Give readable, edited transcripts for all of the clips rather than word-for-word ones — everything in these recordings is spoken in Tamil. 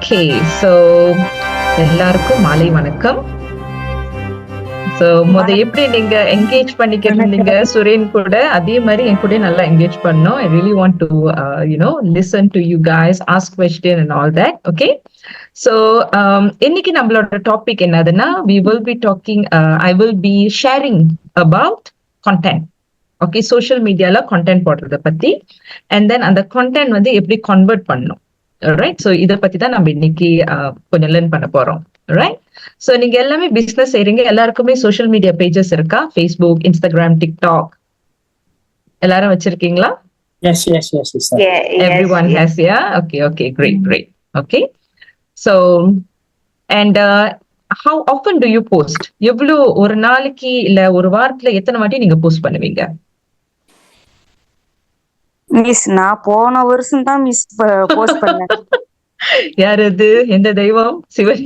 ஓகே, ஸோ எல்லாருக்கும் மாலை வணக்கம். ஸோ எப்படி நீங்க என்கேஜ் பண்ணிக்கிட்டு இருந்தீங்க சுரேன் கூட, அதே மாதிரி என் கூட நல்லா என்கேஜ் பண்ணோம். I really want to listen to you guys, ask question and all that. Okay, so இன்னைக்கு நம்மளோட டாபிக் என்னதுன்னா, we will be talking, I will be sharing about content. Okay, social மீடியால கண்டென்ட் போடுறத பத்தி, அண்ட் தென் அந்த கண்டென்ட் வந்து எப்படி கன்வெர்ட் பண்ணணும். ரைட், ஸோ இதை பத்தி தான் நம்ம இன்னைக்கு கொஞ்சம் லேர்ன் பண்ண போறோம். ரைட், ஸோ நீங்க எல்லாமே பிசினஸ் செய்றீங்க, எல்லாருக்குமே சோஷியல் மீடியா பேஜஸ் இருக்கா? ஃபேஸ்புக், இன்ஸ்டாகிராம், டிக்டாக் எல்லாரும் வச்சிருக்கீங்களா? Yes, sir. Everyone has, yeah? Okay, great. Okay, so and how often do you post? எவ்வளவு ஒரு நாளைக்கு இல்ல ஒரு வாரத்துல எத்தனை வாட்டி நீங்க போஸ்ட் பண்ணுவீங்க? மிஸ், நான் போன வருஷம் தான் மிஸ் போஸ்ட் பண்ணேன். யார் அது? எந்த தெய்வம்? சிவன்.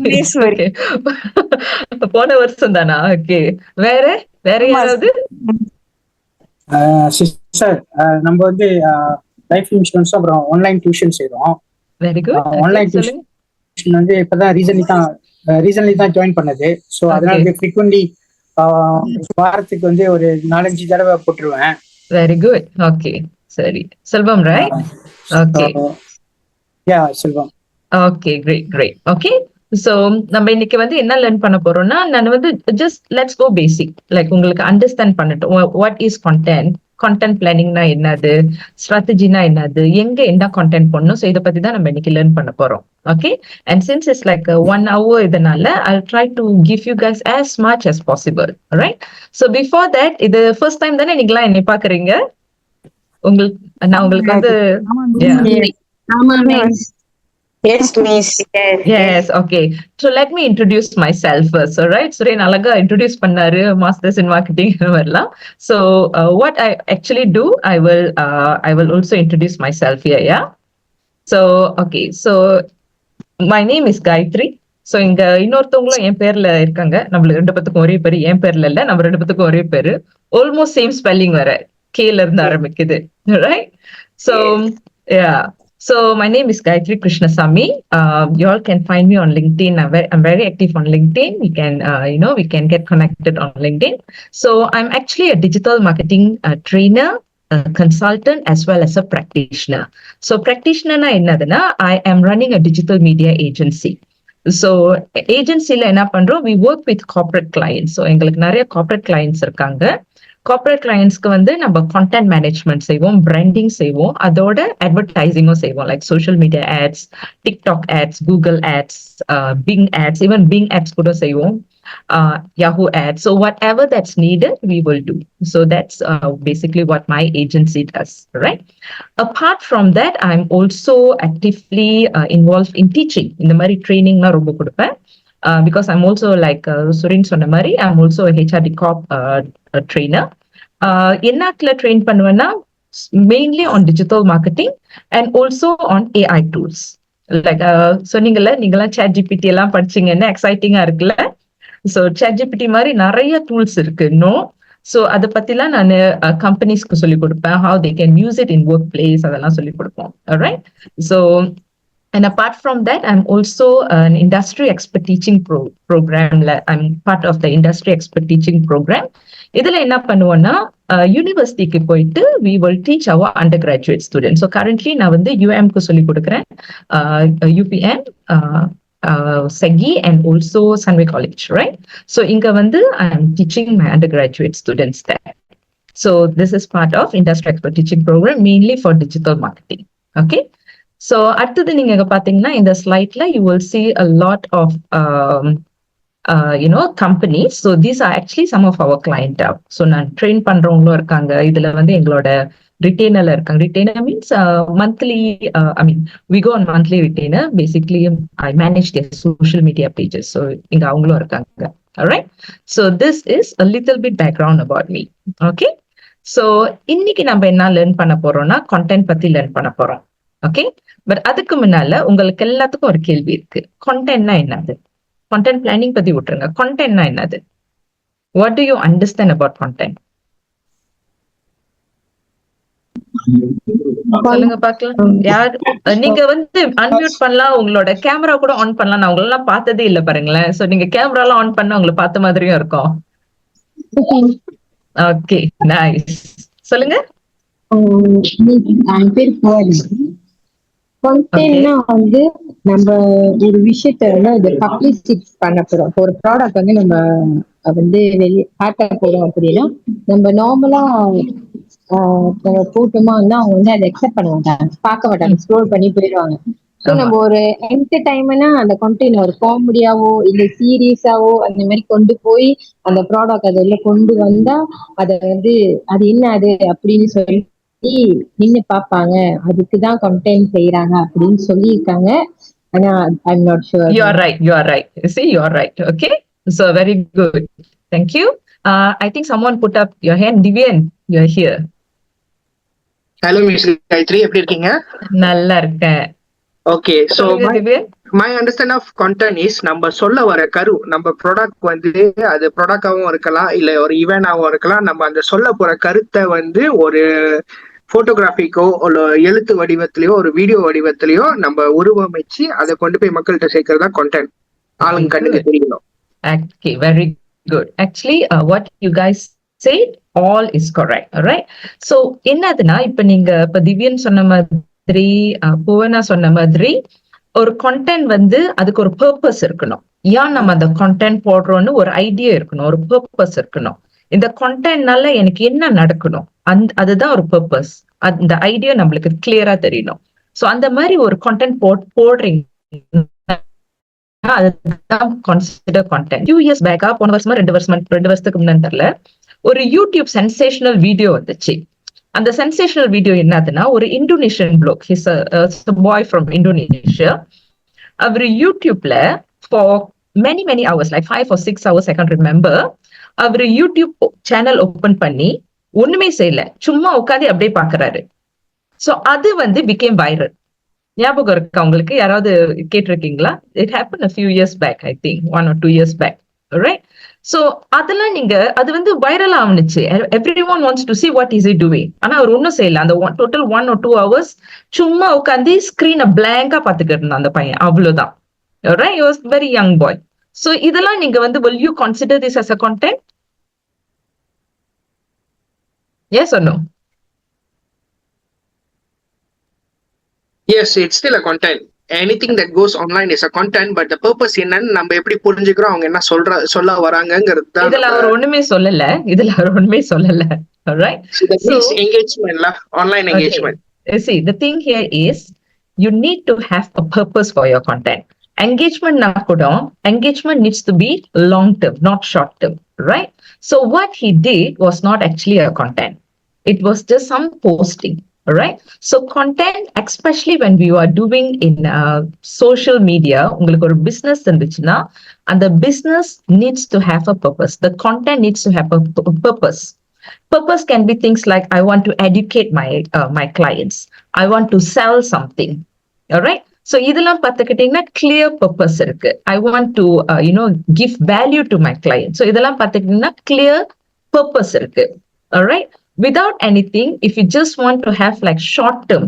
போன வருஷம் தானா? ஓகே, வேற யாராவது? சார், நம்ம வந்து லைஃப் இன்சூரன்ஸ் அப்புறம் ஆன்லைன் டியூஷன் செய்றோம். Very good. ஆன்லைன் டியூஷன் வந்து இப்பதான் ரீசன்ட்லி தான் ஜாயின் பண்ணது. ஸோ அதனால ஃப்ரீக்வென்ட்லி வாரத்துக்கு வந்து ஒரு 4-5 தடவை போட்டுருவேன். Very good. ஓகே, சரி. Selvam, right? Okay, yeah Selvam. Okay, great. Okay, so நம்ம இன்னைக்கு வந்து என்ன லேர்ன் பண்ண போறோம்னா, நான் வந்து just let's go basic, like உங்களுக்கு அண்டர்ஸ்டாண்ட் பண்ணட்டும். வாட் இஸ் கண்டென்ட் பிளானிங்னா என்னது, ஸ்ட்ராட்டஜினா என்னது, எங்க என்ன கண்டென்ட் பண்ணணும். ஸோ இதை பத்தி தான் நம்ம இன்னைக்கு லேர்ன் பண்ண போறோம். Okay, and since it's like 1 hour, இதனால I'll try to give you guys as much as possible. Alright, so before that, இது ஃபர்ஸ்ட் டைம் தானே நீங்களா என்னை பாக்குறீங்க? நான் உங்களுக்கு வந்து Yes, miss. Yes, okay. So let me introduce myself first, all right? Suren alaga introduce pannaru, masters in marketing varla. So what I actually do, I will also introduce myself here, yeah? So okay, so my name is Gayatri. So இங்க இன்னொருத்தவங்களும் என் பேர்ல இருக்காங்க. நம்ம ரெண்டு பேத்துக்கும் ஒரே பேரு, என் பேர்ல இல்ல, நம்ம ரெண்டு பேத்துக்கும் ஒரே பேரு. ஆல்மோஸ்ட் சேம் ஸ்பெல்லிங் வர, கேல இருந்து ஆரம்பிக்குது, right? So yeah. So my name is Gayatri Krishnasamy. You all can find me on LinkedIn. I'm very active on LinkedIn. We can get connected on LinkedIn. So I'm actually a digital marketing trainer, a consultant, as well as a practitioner. So practitioner na ennadana, I am running a digital media agency. So agency la enna pandrom, we work with corporate clients. So எங்களுக்கு நிறைய corporate clients இருக்காங்க. கார்பரேட் கிளையன்ஸ்க்கு வந்து நம்ம கண்டென்ட் மேனேஜ்மெண்ட் செய்வோம், பிராண்டிங் செய்வோம், அதோட அட்வர்டைசிங்கும் செய்வோம், like social media ads, TikTok ads, Google ads, Bing ads, even Bing ads கூட செய்வோம், Yahoo ads. So whatever that's needed, we will do. So that's basically what my agency does, right? Apart from that, I'm also actively involved in teaching. In the mari training na romba kudupen. Because I'm also like Surin Sonamari, I'm also a HRD Corp trainer. Ennathla train பண்ணுவேன்னா mainly on digital marketing and also on AI tools. Like சொன்னீங்கல்ல, நீங்களாம் ChatGPT எல்லாம் படிச்சீங்கன்னா எக்ஸைட்டிங்கா இருக்குல்ல. ஸோ ChatGPT மாதிரி நிறைய டூல்ஸ் இருக்கு இன்னும். ஸோ அதை பத்திலாம் நான் கம்பெனிஸ்க்கு சொல்லிக் கொடுப்பேன். how they can use it in workplace, அதெல்லாம் சொல்லிக் கொடுப்போம். Alright, so and apart from that, I'm also an industry expert teaching program. I'm part of the industry expert teaching program. இதுல என்ன பண்ணுவோம்னா, யூனிவர்சிட்டிக்கு போயிட்டு we will teach our undergraduate students. So currently நான் வந்து UM-க்கு சொல்லி கொடுக்குறேன், UPN, SEGI and also Sunway College, right? So இங்க வந்து I'm teaching my undergraduate students there. So this is part of industry expert teaching program, mainly for digital marketing. Okay, so அடுத்தது நீங்க பாத்தீங்கன்னா இந்த ஸ்லைட்ல you will see a lot of companies. So these are actually some of our clientele. So நான் ட்ரெயின் பண்றவங்களும் இருக்காங்க. இதுல வந்து எங்களோட ரிட்டெய்னர்ல இருக்காங்க. ரிட்டெய்னர் means monthly, we go on monthly retainer. Basically I manage their social media pages. So இங்க அவங்களும் இருக்காங்க. Alright, so this is a little bit background about me. Okay, so இன்னைக்கு நம்ம என்ன லேர்ன் பண்ண போறோம்னா, கண்டென்ட் பத்தி லேர்ன் பண்ண போறோம். ஓகே, பட் அதுக்கு முன்னால உங்களுக்கு எல்லாத்துக்கும் ஒரு கேள்வி இருக்கு. கண்டென்ட்னா என்னது? கண்டென்ட் பிளானிங் பத்தி விட்டுருங்க, கண்டென்ட்னா என்னது? What to you understand about content? சொல்லுங்க பாக்கலாம். யார் நீங்க வந்து அன்மியூட் பண்ணலாம், உங்களோட கேமரா கூட ஆன் பண்ணலாம். நான் உங்களெல்லாம் பார்த்ததே இல்ல பாருங்களேன். சோ நீங்க கேமரா எல்லாம் ஆன் பண்ணா உங்களை பார்த்த மாதிரியும் இருக்கும். Okay, nice. சொல்லுங்க. என் பேர் புவன். கண்டென்ட்னா வந்து நம்ம ஒரு விஷயத்த வந்து பப்ளிசிட்டி பண்ண போறோம். ஒரு ப்ராடக்ட் வந்து நம்ம வந்து வெளியே காட்ட போறோம் அப்படின்னா நம்ம நார்மலா போட்டோமா வந்து அவங்க வந்து அதை அக்செப்ட் பண்ண மாட்டாங்க, பார்க்க மாட்டாங்க, ஸ்க்ரோல் பண்ணி போயிடுவாங்க. ஸோ நம்ம ஒரு என்டர்டைன்மெண்டா அந்த கண்டென்ட் ஒரு காமெடியாவோ இல்ல சீரியஸாவோ அந்த மாதிரி கொண்டு போய் அந்த ப்ராடக்ட் அதுல கொண்டு வந்தா அதை வந்து அது என்ன அது அப்படின்னு சொல்லி நின்னு பாப்பாங்க. அதுக்குதான் கண்டென்ட் செய்யறாங்க அப்படின்னு சொல்லியிருக்காங்க. ஆனா I'm not sure. You are right. You are right. See, you are right. Okay. So very good. Thank you. I think someone put up your hand. Divyan, you are here. Hello miss Gayathri, எப்படி இருக்கீங்க? நல்லா இருக்கேன். Okay, so my understand of content is நம்ம சொல்ல வர கரு, நம்ம ப்ராடக்ட் வந்து அது ப்ராடக்டாவும் இருக்கலாம் இல்ல ஒரு ஈவென்டாவும் இருக்கலாம். நம்ம அந்த சொல்ல போற கருத்தை வந்து ஒரு போட்டோகிராஃபிக்கோ ஒரு எழுத்து வடிவத்திலயோ ஒரு வீடியோ வடிவத்திலயோ நம்ம உருவமைச்சு அதை கொண்டு போய் மக்கள்கிட்ட சேர்க்கறதா கண்டென்ட். ஆளுங்க கண்ணுக்கு தெரியணும். Okay, very good. Actually, what you guys said all is correct. All right. So என்னதுன்னா இப்ப நீங்க இப்ப திவ்யன் சொன்ன மாதிரி புவனா சொன்ன மாதிரி ஒரு கண்டென்ட் வந்து அதுக்கு ஒரு பர்பஸ் இருக்கணும். ஏன் நம்ம அந்த கண்டென்ட் போடுறோம்னு ஒரு ஐடியா இருக்கணும், ஒரு பர்பஸ் இருக்கணும். இந்த கண்டென்ட்னால எனக்கு என்ன நடக்கணும், அதுதான் ஒரு பர்பஸ். அந்த ஐடியா நம்மளுக்கு கிளியரா தெரியணும். சோ அந்த மாதிரி ஒரு கண்டென்ட் போடுறீங்க, அதுதான் கன்சிடர் கண்டென்ட். 2 years பேக்கா, போன வருஷமா 2 வருஷத்துக்கு முன்னாடி தெரியல, ஒரு யூடியூப் சென்சேஷனல் வீடியோ வந்துச்சு. அந்த சென்சேஷனல் வீடியோ என்னதுன்னா ஒரு Indonesian bloke, his boy from Indonesia. அவர் யூடியூப்ல for many hours, like 5 or 6 hours, I can't remember, அவர் யூடியூப் சேனல் ஓபன் பண்ணி ஒண்ணுமே செய்யல, சும்மா உட்காந்து அப்படியே பாக்குறாரு. சோ அது வந்து became viral. ஞாபகம் இருக்கா உங்களுக்கு? யாராவது கேட்டிருக்கீங்களா? It happened a few years back, I think 1 or 2 years back, right? So அதெல்லாம் நீங்க அது வந்து viral ஆவணுச்சு. Everyone wants to see what is he doing. ஆனா அவர் ஒன்னும் செய்யல. அந்த total 1 or 2 hours சும்மா உட்காந்து ஸ்கிரீனை பிளாங்கா பாத்துக்கிட்டு இருந்தான் அந்த பையன், அவ்வளவுதான். Right? He was very young boy. So இதெல்லாம் நீங்க வந்து will you consider this as a content? Yes or no? Yes, it's still a content. Anything that goes online is a content, but the purpose என்னன்னு நம்ம எப்படி புரிஞ்சுக்கிறோம், அவங்க என்ன சொல்ல வராங்கங்கிறது தான். இதுல அவர் ஒண்ணுமே சொல்லல. Alright? So engagement la, online engagement. Okay. See, the thing here is you need to have a purpose for your content. Engagement na kuda, engagement needs to be long term, not short term, right? So what he did was not actually a content. It was just some posting. Right? So content, especially when we are doing in social media, உங்களுக்கு ஒரு business இருந்துச்சுன்னா அந்த business needs to have a purpose. The content needs to have a purpose. Purpose can be things like I want to educate my clients. I want to sell something. All right? So இதெல்லாம் பார்த்துக்கிட்டீங்கன்னா clear purpose இருக்கு. I want to give value to my client. So இதெல்லாம் பார்த்துக்கிட்டீங்கன்னா clear purpose இருக்கு. All right? Without anything, if you just want to have like short term,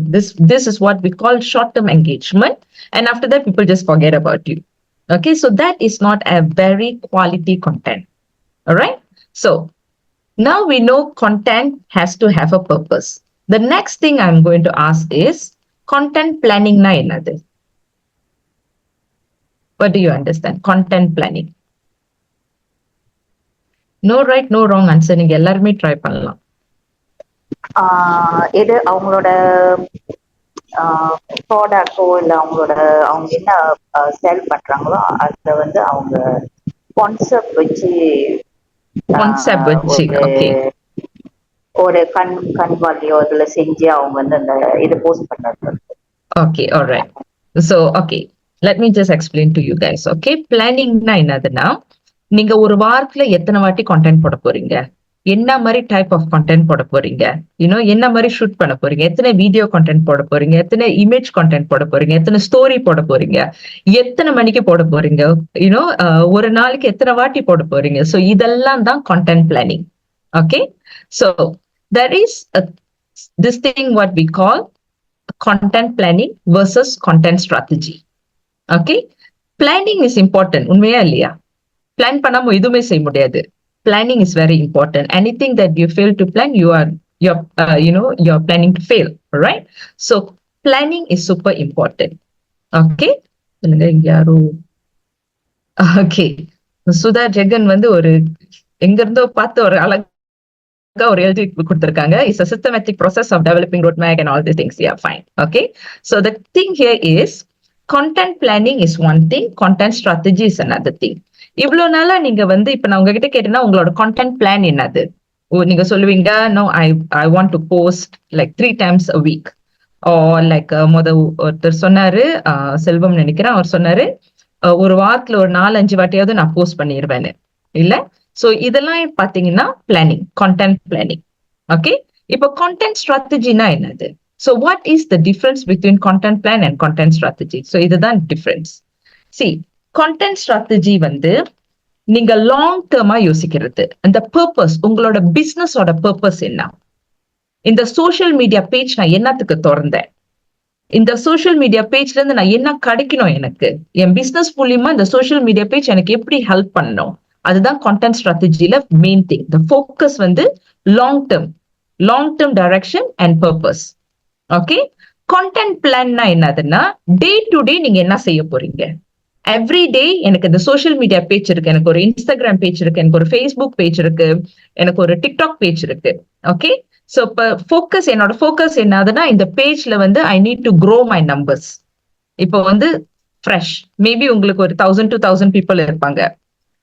this is what we call short term engagement, and after that people just forget about you. Okay, so that is not a very quality content. All right, so now we know content has to have a purpose. The next thing I'm going to ask is content planning na enadhu? What do you understand? Content planning. No right, no wrong answer. நீங்க எல்லாருமே ட்ரை பண்ணலாம். இது அவங்களோட ப்ராடக்டோ இல்லை அவங்க என்ன சேல் பண்றாங்களோ அதை வந்து அவங்க கான்செப்ட் வச்சு ஒரு கன்வாலியோ அதுல செஞ்சு அவங்க வந்து அந்த இதை போஸ்ட் பண்றாங்க. Okay, all right. So, okay, let me just explain to you guys. Okay, planning na என்னதுன்னா நீங்க ஒரு வாரத்துல எத்தனை வாட்டி கண்டென்ட் போட போறீங்க, என்ன மாதிரி டைப் ஆஃப் கண்டென்ட் போட போறீங்க, என்ன மாதிரி ஷூட் பண்ண போறீங்க, எத்தனை வீடியோ கண்டென்ட் போட போறீங்க, எத்தனை இமேஜ் கண்டென்ட் போட போறீங்க, எத்தனை ஸ்டோரி போட போறீங்க, எத்தனை மணிக்கு போட போறீங்க, ஒரு நாளைக்கு எத்தனை வாட்டி போட போறீங்க. ஸோ இதெல்லாம் தான் content planning. Okay, so there is a this thing what we call content planning versus content strategy. Okay, planning is important. உண்மையா இல்லையா? Plan பண்ணாம எதுவுமே செய்ய முடியாது. Planning is very important. Anything that you fail to plan, you're planning to fail, right? So planning is super important. Okay, யாரோ ஓகே சுதா ஜெகன் வந்து ஒரு எங்க இருந்தோ பார்த்து ஒரு அழகா ஒரு எழுதி கொடுத்திருக்காங்க. It's a systematic process of developing roadmap and all these things. Yeah, fine. Okay, so the thing here is content planning is one thing, content strategy is another thing. இவ்வளவு நாளா நீங்க வந்து இப்ப நான் உங்ககிட்ட கேட்டேன்னா உங்களோட content plan என்னது? நீங்க சொல்லுவீங்க no, I want to post like 3 times a week, or like ஒருத்தர் சொன்னாரு, செல்வம் நினைக்கிறேன், அவர் சொன்னாரு ஒரு வாரத்துல ஒரு 4-5 வாட்டியாவது நான் போஸ்ட் பண்ணிடுவேன்னு இல்ல. சோ இதெல்லாம் பாத்தீங்கன்னா பிளானிங், கான்டென்ட் பிளானிங். ஓகே, இப்போ கான்டென்ட் ஸ்ட்ராட்டஜினா என்னது? So what is the difference between content plan and content strategy? So இதுதான் difference. See, content strategy வந்து நீங்க லாங் டேர்மா யோசிக்கிறது. அந்த பர்பஸ், உங்களோட பிசினஸோட பர்பஸ் என்ன? இந்த சோஷியல் மீடியா பேஜ் நான் என்னத்துக்கு திறந்தேன்? இந்த சோஷியல் மீடியா பேஜ்ல இருந்து நான் என்ன கிடைக்கணும்? எனக்கு என் பிசினஸ் மூலியமா இந்த சோஷியல் மீடியா பேஜ் எனக்கு எப்படி ஹெல்ப் பண்ணணும்? அதுதான் கான்டென்ட் ஸ்ட்ராட்டஜில மெயின் திங். த ஃபோக்கஸ் வந்து long term direction and purpose. Okay, content பிளான்னா என்னதுன்னா டே டு டே நீங்க என்ன செய்ய போறீங்க. எவ்ரி டே எனக்கு இந்த சோஷியல் மீடியா பேஜ் இருக்கு, எனக்கு ஒரு இன்ஸ்டாகிராம் பேஜ் இருக்கு, எனக்கு ஒரு ஃபேஸ்புக் பேஜ் இருக்கு, எனக்கு ஒரு டிக்டாக் பேஜ் இருக்கு. ஓகே, சோ இப்ப ஃபோக்கஸ், என்னோட ஃபோக்கஸ் என்னதுன்னா இந்த பேஜ்ல வந்து I need to grow my numbers. இப்போ வந்து ஃப்ரெஷ் மேபி உங்களுக்கு ஒரு 1000 to 1000 பீப்புள் இருப்பாங்க.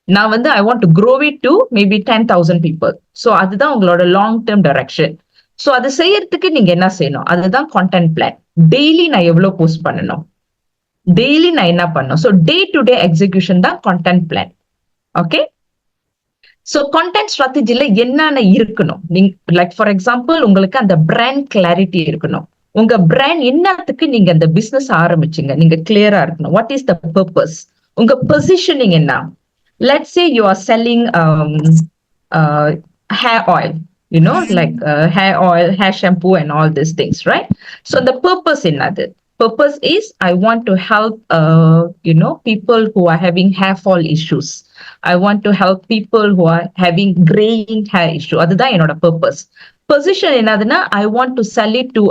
நான் வந்து I want to grow it to maybe 10,000 people. So அதுதான் உங்களோட லாங் டேர்ம் டைரக்ஷன். ஸோ அது செய்யறதுக்கு நீங்க என்ன செய்யணும்? அதுதான் கான்டென்ட் பிளான். டெய்லி நான் எவ்வளவு போஸ்ட் பண்ணணும், டெய்லி நான் என்ன பண்ணணும். So day to day execution தான் content plan. Okay, so content ஸ்ட்ராட்டஜில என்னென்ன இருக்கணும்? நீங்க லைக் ஃபார் எக்ஸாம்பிள் உங்களுக்கு அந்த பிராண்ட் கிளாரிட்டி இருக்கணும். உங்க பிராண்ட் என்னத்துக்கு நீங்க அந்த பிசினஸ் ஆரம்பிச்சீங்க நீங்க கிளியரா இருக்கணும். What is the purpose? உங்க பொசிஷனிங் என்ன? Let's say you are selling hair oil, like hair oil, hair shampoo and all these things, right? So the purpose in that, purpose is I want to help people who are having hair fall issues. I want to help people who are having graying hair issue. Adha enoda purpose. Position enaduna I want to sell it to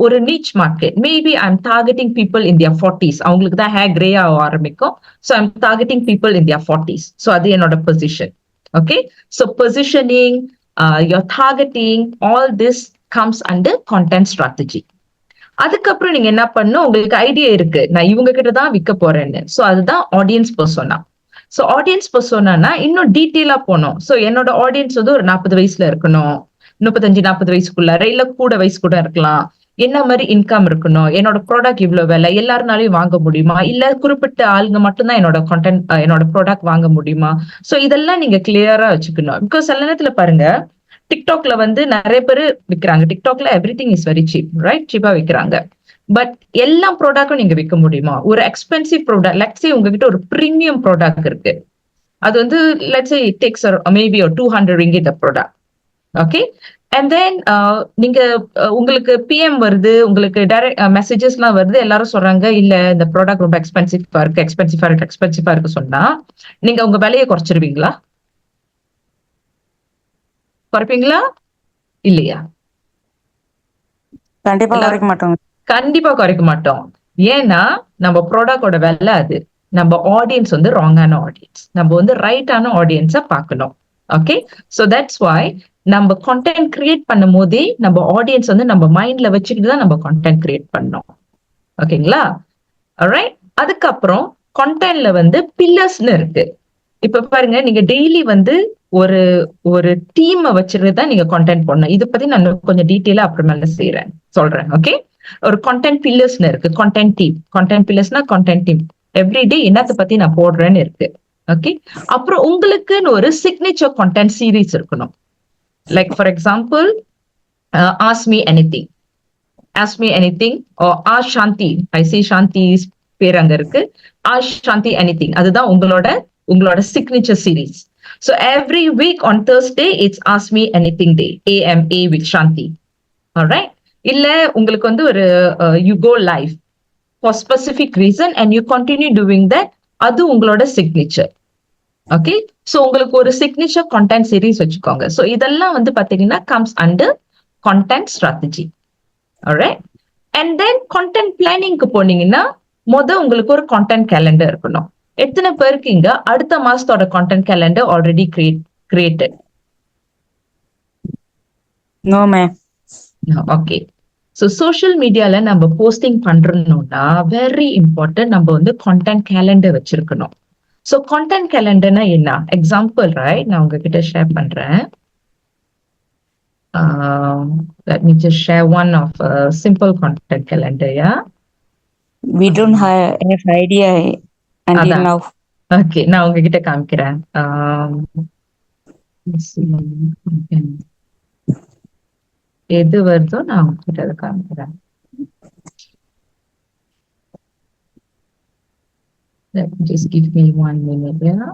or a niche market. Maybe I'm targeting people in their 40s. Avangalukku da hair gray aarambikkum, so I'm targeting people in their 40s. So adha enoda position. Okay, so positioning, your targeting, all this comes under content strategy. அதுக்கப்புறம் நீங்க என்ன பண்ணணும்? உங்களுக்கு ஐடியா இருக்கு, நான் இவங்க கிட்ட தான் விற்க போறேன்னு. ஸோ அதுதான் audience persona. So audience persona இன்னும் டீட்டெயிலா போனோம். ஸோ என்னோட ஆடியன்ஸ் வந்து ஒரு 40 வயசுல இருக்கணும், 35-40 வயசுக்குள்ளார, இல்ல கூட வயசு கூட இருக்கலாம். என்ன மாதிரி இன்கம் இருக்கணும், என்னோட ப்ராடக்ட் இவ்வளவு விலை, எல்லாருனாலையும் வாங்க முடியுமா, இல்ல குறிப்பிட்ட ஆளுங்க மட்டும்தான் என்னோட ப்ராடக்ட் வாங்க முடியுமா? ஸோ இதெல்லாம் நீங்க கிளியரா வச்சுக்கணும். பிகாஸ் சில நேரத்துல பாருங்க, டிக்டாக்ல வந்து நிறைய பேர் விற்கிறாங்க. டிக்டாக்ல every thing is very cheap, right? சீப்பா விற்கிறாங்க. பட் எல்லா ப்ராடக்டும் நீங்க விற்க முடியுமா? ஒரு எக்ஸ்பென்சிவ் ப்ராடக்ட், லெட்ஸ் சே உங்ககிட்ட ஒரு பிரீமியம் ப்ராடக்ட் இருக்கு, அது வந்து let's say it takes maybe ஒரு 200 ringgit a product. Okay, and then நீங்க உங்களுக்கு பிஎம் வருது, உங்களுக்கு டைரக்ட் மெசேஜஸ் எல்லாம் வருது, எல்லாரும் சொல்றாங்க இல்ல இந்த ப்ராடக்ட் ரொம்ப எக்ஸ்பென்சிவா இருக்கு சொன்னா நீங்க உங்க விலையை குறைச்சிருவீங்களா? குறைப்பீங்களா இல்லையா? கண்டிப்பா குறைக்க மாட்டோம். கண்டிப்பா குறைக்க மாட்டோம். ஏன்னா நம்ம ப்ராடக்டோட விலை அது. நம்ம ஆடியன்ஸ் வந்து ராங்கான ஆடியன்ஸ், நம்ம வந்து ரைட்டான ஆடியன்ஸை பார்க்கணும். ஓகே, ஸோ தட்ஸ் வாய் நம்ம கான்டென்ட் கிரியேட் பண்ணும் போதே நம்ம ஆடியன்ஸ் வந்து நம்ம மைண்ட்ல வச்சுக்கிட்டு தான் நம்ம கான்டென்ட் கிரியேட் பண்ணோம். ஓகேங்களா? ஆல்ரைட். அதுக்கப்புறம் கான்டென்ட்ல வந்து பில்லர்ஸ்னு இருக்கு. இப்ப பாருங்க, நீங்க டெய்லி வந்து ஒரு டீமை வச்சுட்டு தான் நீங்க கான்டென்ட் பண்ணணும். இதை பத்தி நான் கொஞ்சம் டீட்டெயிலா அப்புறமேல சொல்றேன். ஓகே, ஒரு கான்டென்ட் பில்லர்ஸ்னு இருக்கு, கான்டென்ட் டீம். கான்டென்ட் பில்லர்ஸ்னா கான்டென்ட் டீம். எவ்ரிடே என்னத்தை பத்தி நான் போடுறேன்னு இருக்கு. ஓகே, அப்புறம் உங்களுக்குன்னு ஒரு சிக்னேச்சர் கான்டென்ட் சீரீஸ் இருக்கணும். Like for example ask me anything, or Ask Shanti. I see Shanti's பேர் அங்க இருக்கு. Ask Shanti anything. அதுதான் உங்களோட signature series. So every week on Thursday, it's Ask Me Anything Day, AMA with Shanti. alright இல்ல உங்களுக்கு வந்து ஒரு you go live for specific reason and you continue doing that, அது உங்களோட signature. ஓகே, சோ உங்களுக்கு ஒரு சிக்னேச்சர் content series வச்சுக்கோங்க. சோ இதெல்லாம் வந்து பாத்தீங்கன்னா comes under content strategy. alright, and then content planning க்கு போனீங்கன்னா உங்களுக்கு ஒரு content calendar இருக்கணும். எத்தனை பேருக்கு இங்க அடுத்த மாசத்தோட content calendar already created? No ma'am. Okay, so social மீடியால நம்ம போஸ்டிங் பண்றோம்னா வெரி இம்பார்ட்டன்ட் நம்ம வந்து கான்டென்ட் கேலண்டர் வச்சிருக்கணும். ஸோ கான்டென்ட் கேலண்டர்னா என்ன? எக்ஸாம்பிள் ரைட், நான் உங்ககிட்ட ஷேர் பண்றேன். Let me just share one of simple content calendar. Yeah, We don't have idea until now. Okay, நான் உங்ககிட்ட காமிக்கிறேன். எது வருதோ நான் உங்ககிட்ட அதை காமிக்கிறேன். Just give me 1 minute. Yeah.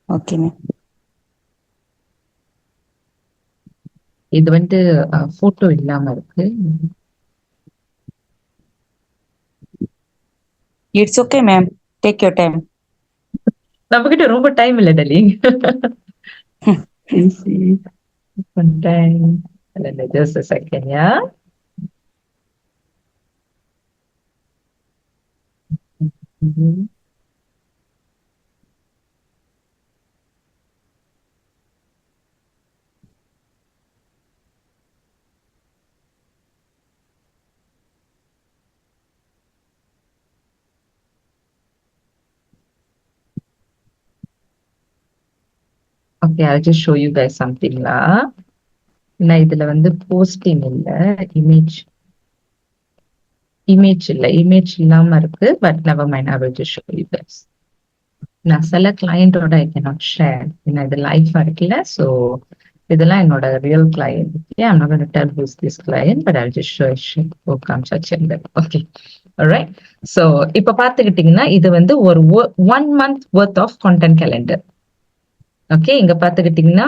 Okay ma'am. இது வந்து போட்டோ இல்லாம இருக்கு. It's okay ma'am. Take your time. நம்ம கிட்ட ரொம்ப டைம் இல்ல darling. Just a second, yeah. Okay, I'll just show you guys something la. நான் இதுல வந்து போஸ்டிங் இல்ல, இமேஜ் இல்லாம இருக்கு. But never mind, I will just show you guys. நான் சில கிளையண்டோட I cannot share. ஏன்னா இது லைஃபா இருக்குல்ல, ஸோ இதெல்லாம் என்னோட real client. Yeah, I'm not going to tell who's this client, but I'll just show you. Okay, alright. So இப்ப பாத்துக்கிட்டீங்கன்னா இது வந்து ஒரு 1 month worth of content calendar. Okay, இங்க பாத்துக்கிட்டீங்கன்னா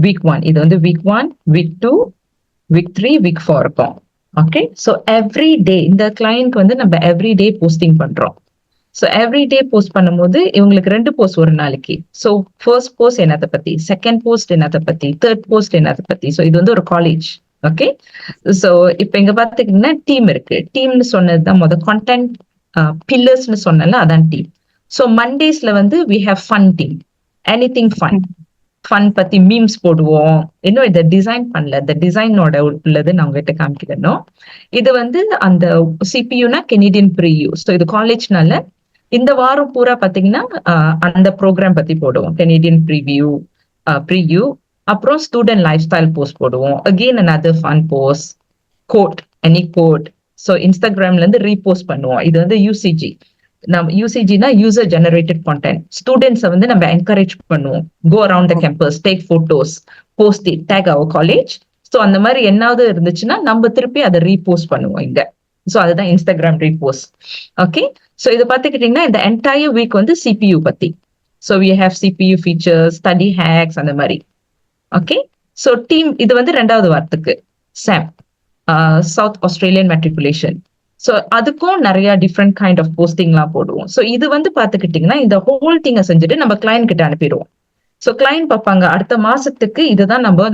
week 1 இது வந்து week 1, week 2, week 3, week 4 இருக்கும். ஓகே, ஸோ எவ்ரி டே இந்த கிளையண்ட் வந்து நம்ம எவ்ரி டே போஸ்டிங் பண்றோம். ஸோ எவ்ரி டே போஸ்ட் பண்ணும்போது இவங்களுக்கு 2 போஸ்ட் ஒரு நாளைக்கு. ஸோ ஃபர்ஸ்ட் போஸ்ட் என்னத்தை பத்தி, செகண்ட் போஸ்ட் என்னத்தை பத்தி, தேர்ட் போஸ்ட் என்னத்தை பத்தி. ஸோ இது வந்து ஒரு காலேஜ். ஓகே, ஸோ இப்போ இங்க பாத்துக்கிட்டீங்கன்னா டீம் இருக்கு. டீம்னு சொன்னதுதான் கான்டென்ட் பில்லர்ஸ்னு சொன்னல, அதான் டீம். ஸோ மண்டேஸ்ல வந்து we have fun team. anything fun பத்தி மீம்ஸ் போடுவோம். இன்னும் இதை டிசைன் பண்ணல, இந்த டிசைனோட உள்ளது நான் உங்ககிட்ட காமிக்கிறேன். இது வந்து அந்த சிபியூனா கெனடியன் ப்ரீயூ. ஸோ இது காலேஜ்னால இந்த வாரம் பூரா பாத்தீங்கன்னா அந்த ப்ரோக்ராம் பத்தி போடுவோம். கெனடியன் ப்ரீயூ, அப்புறம் ஸ்டூடெண்ட் லைஃப் ஸ்டைல் போஸ்ட் போடுவோம். Again another fun post, quote, any quote. So இன்ஸ்டாகிராம்ல இருந்து ரீபோஸ்ட் பண்ணுவோம். இது வந்து யூசிஜி. நம்ம யூசிஜினா யூசர் ஜெனரேட்டட் கான்டென்ட். ஸ்டூடெண்ட்ஸை வந்து நம்ம என்கரேஜ் பண்ணுவோம். Go around the campus, take photos, post it, tag our college. So அந்த மாதிரி என்னாவது இருந்துச்சுன்னா நம்ம திருப்பி அதை ரீபோஸ்ட் பண்ணுவோம் இங்க. ஸோ அதுதான் இன்ஸ்டாகிராம் ரீபோஸ்ட். ஓகே, ஸோ இதை பார்த்துக்கிட்டீங்கன்னா இந்த என்டையர் வீக் வந்து சிபியூ பத்தி. So we have CPU features, study hacks, அந்த மாதிரி. ஓகே, ஸோ டீம் இது வந்து 2வது வாரத்துக்கு சாம் சவுத் ஆஸ்திரேலியன் மெட்ரிகுலேஷன். ஸோ அதுக்கும் நிறைய டிஃப்ரெண்ட் கைண்ட் ஆஃப் போஸ்டிங்லாம் போடுவோம். ஸோ இது வந்து பாத்துக்கிட்டீங்கன்னா இந்த ஹோல் திங்கை செஞ்சுட்டு நம்ம கிளைண்ட் கிட்ட அனுப்பிடுவோம். ஸோ கிளைண்ட் பார்ப்பாங்க அடுத்த மாசத்துக்கு இதுதான் நம்ம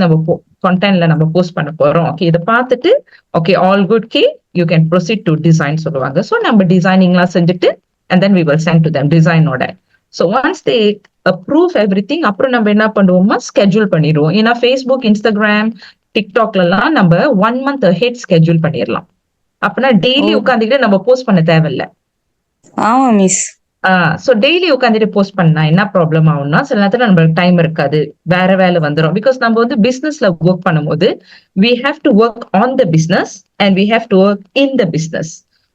கான்டென்ட்ல நம்ம போஸ்ட் பண்ண போறோம். ஓகே, இதை பார்த்துட்டு okay all good k you can proceed to design சொல்லுவாங்க. ஸோ நம்ம டிசைனிங்லாம் செஞ்சுட்டு and then we will send to them டிசைனோட. So once they approve everything, அப்புறம் நம்ம என்ன பண்ணுவோமா ஸ்கெட்யூல் பண்ணிடுவோம். ஏன்னா ஃபேஸ்புக், இன்ஸ்டாகிராம், டிக்டாக்லாம் நம்ம 1 month ahead ஸ்கெட்யூல் பண்ணிடலாம். அப்படின்னா டெய்லி உட்காந்துக்கிட்டு நம்ம போஸ்ட் பண்ண தேவையில்ல. ஆமா மிஸ். சோ டெய்லி உட்காந்துட்டு போஸ்ட் பண்ணா என்ன ப்ராப்ளம் ஆகும்னா, சில நேரத்துல நம்மளுக்கு டைம் இருக்காது, வேற வேலை வந்துடும். பிகாஸ் நம்ம வந்து பிசினஸ்ல ஒர்க் பண்ணும்போது we have to work on the business and we have to work in the business.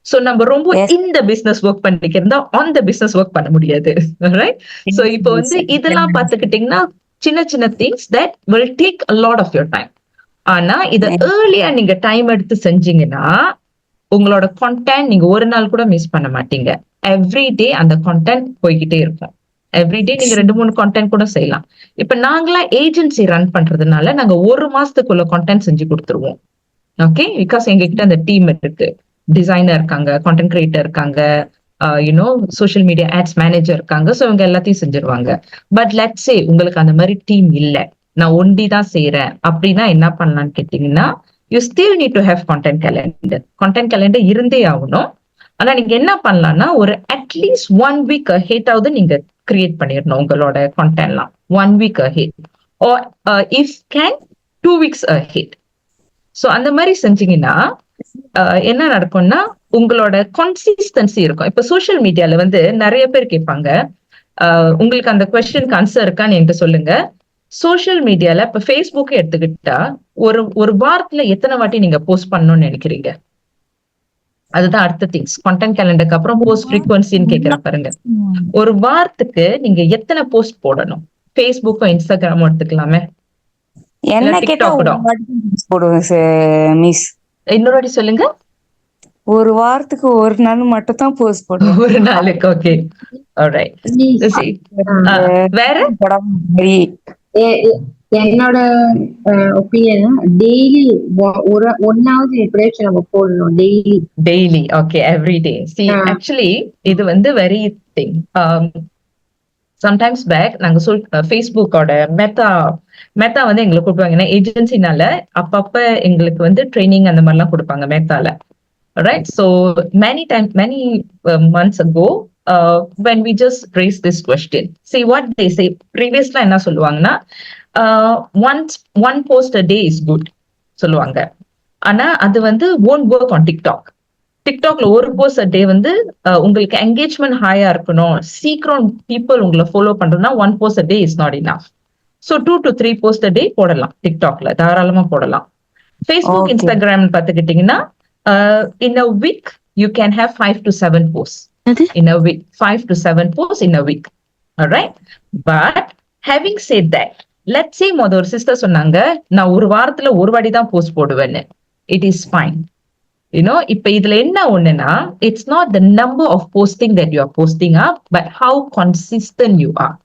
So நம்ம ரொம்ப இந்த பிசினஸ் ஒர்க் பண்ணிக்கிறதா ஆன் த பிசினஸ் ஒர்க் பண்ண முடியாது. ரைட்? சோ இப்போ வந்து இதெல்லாம் பாத்துக்கிட்டீங்கன்னா சின்ன சின்ன things that will take a lot of your time. ஆனா இத ஏர்லியா நீங்க டைம் எடுத்து செஞ்சீங்கன்னா உங்களோட கான்டென்ட் நீங்க ஒரு நாள் கூட மிஸ் பண்ண மாட்டீங்க. எவ்ரி டே அந்த கான்டென்ட் போய்கிட்டே இருக்கும். எவ்ரிடே நீங்க 2-3 கான்டென்ட் கூட செய்யலாம். இப்ப நாங்களா ஏஜென்சி ரன் பண்றதுனால நாங்க 1 மாசத்துக்குள்ள கான்டென்ட் செஞ்சு கொடுத்துருவோம். ஓகே, பிகாஸ் எங்ககிட்ட அந்த டீம் இருக்கு, டிசைனர் இருக்காங்க, கான்டென்ட் கிரியேட்டர் இருக்காங்க, you know social media ads manager இருக்காங்க. ஸோ இவங்க எல்லாத்தையும் செஞ்சிருவாங்க. பட் லெட்ஸ் சே உங்களுக்கு அந்த மாதிரி டீம் இல்ல, நான் ஒண்டி தான் செய்யறேன் அப்படின்னா என்ன பண்ணலாம்னு கேட்டீங்கன்னா, you still need to have content calendar. Content calendar இருந்தே ஆகணும். ஆனா நீங்க என்ன பண்ணலாம்னா ஒரு அட்லீஸ்ட் 1 வீக் அஹெடாவது நீங்க கிரியேட் பண்ணிடணும் உங்களோட கான்டென்ட்லாம். 1 week ahead or if can 2 weeks ahead. So அந்த மாதிரி செஞ்சீங்கன்னா என்ன நடக்கும்னா உங்களோட கன்சிஸ்டன்சி இருக்கும். இப்ப சோஷியல் மீடியால வந்து நிறைய பேர் கேட்பாங்க, உங்களுக்கு அந்த கொஸ்டினுக்கு ஆன்சர் இருக்கான்னு என்கிட்ட சொல்லுங்க. சோஷியல் மீடியால இப்ப ஃபேஸ்புக் எடுத்துக்கிட்டா ஒரு வாரத்துல எத்தனை வாட்டி நீங்க போஸ்ட் பண்ணணும்னு நினைக்கிறீங்க? அதுதான் அடுத்த திங்ஸ். கான்டென்ட் கேலண்டருக்கு அப்புறம் போஸ்ட் ஃப்ரீக்வன்சின்னு கேட்கிற பாருங்க. ஒரு வாரத்துக்கு நீங்க எத்தனை போஸ்ட் போடணும்? ஃபேஸ்புக்கும் இன்ஸ்டாகிராமும் எடுத்துக்கலாமே. என்ன கேட்டா போடுவேன் மிஸ். இன்னொரு வாட்டி சொல்லுங்க. ஒரு வாரத்துக்கு ஒரு நாள் மட்டும் தான் போஸ்ட் போடுவேன். ஒரு நாளுக்கு. Okay, alright. வேற என்னோட ஒப்பீனியன் டெய்லி ஒன்னாவது எப்படியாச்சும் நம்ம போடணும். Daily. Okay, everyday. See actually இது வந்து வெரி திங். சம்டைம்ஸ் பேக் நாங்க ஃபேஸ்புக்கோட மெத்தா வந்து எங்களுக்கு கூப்பிடுவாங்க. ஏன்னா ஏஜென்சினால அப்பப்ப எங்களுக்கு வந்து ட்ரைனிங் அந்த மாதிரிலாம் கொடுப்பாங்க மெத்தால. Right. So many months ago when we just raised this question, see what they say. Previously என்ன சொல்லுவாங்கன்னா one post a day is good சொல்லுவாங்க. ஆனா அது வந்து won't work on TikTok. டிக்டாக்ல ஒரு போஸ்ட் a day வந்து உங்களுக்கு என்கேஜ்மெண்ட் ஹையா இருக்கணும், சீக்கிரம் பீப்புள் உங்களை ஃபாலோ பண்றதுன்னா 1 post a day is not enough. So 2 to 3 post a day போடலாம். டிக்டாக்ல தாராளமா போடலாம். ஃபேஸ்புக் இன்ஸ்டாகிராம் பார்த்துக்கிட்டீங்கன்னா in a week you can have 5 to 7 posts in a week. 5 to 7 posts in a week. All right. But having said that, let's say ஒரு சிஸ்டர் சொன்னாங்க நான் ஒரு வாரத்துல ஒரு வாட்டி தான் போஸ்ட் போடுவேன்னு. It is fine. இப்ப இதுல என்ன ஒண்ணுன்னா, it's not the number of posting that you are posting up, but how consistent you are.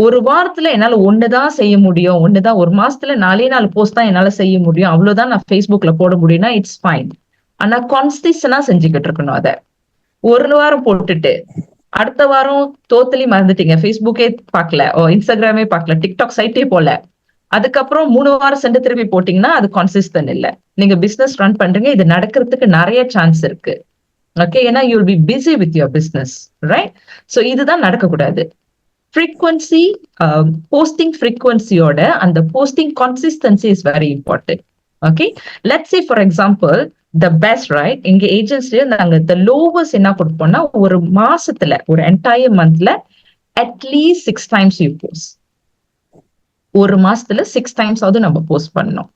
ஒரு வாரத்துல என்னால ஒண்ணுதான் செய்ய முடியும், ஒண்ணுதான் ஒரு மாசத்துல 4 போஸ்ட் தான் என்னால செய்ய முடியும், அவ்வளவுதான் நான் ஃபேஸ்புக்ல போட முடியும்னா இட்ஸ் ஃபைன். ஆனா கான்சிஸ்டன்டா செஞ்சுக்கிட்டு இருக்கணும். அத ஒரு வாரம் போட்டுட்டு அடுத்த வாரம் டோட்டலி மறந்துட்டீங்க, ஃபேஸ்புக்கே பார்க்கல, இன்ஸ்டாகிராமே பார்க்கல, டிக்டாக் சைட்டே போல, அதுக்கப்புறம் 3 வாரம் சென்று திருப்பி போட்டீங்கன்னா அது கான்சிஸ்டன்ட் இல்ல. நீங்க பிசினஸ் ரன் பண்றீங்க, இது நடக்கிறதுக்கு நிறைய சான்ஸ் இருக்கு. ஓகே, ஏன்னா you will be busy with your business, right? So இதுதான் நடக்கக்கூடாது. ஃப்ரீக்வன்சி, போஸ்டிங் ஃப்ரீக்வன்சியோட அந்த posting consistency is very important. Okay, let's say for example the best, right? எங்க ஏஜென்சில நாங்க த லோவஸ்ட் என்ன கொடுப்போம்னா ஒரு மாசத்துல ஒரு என்டையர் மந்த்ல அட்லீஸ்ட் 6 times யூ போஸ்ட். ஒரு மாசத்துல 6 times ஆவது நம்ம போஸ்ட் பண்ணணும்.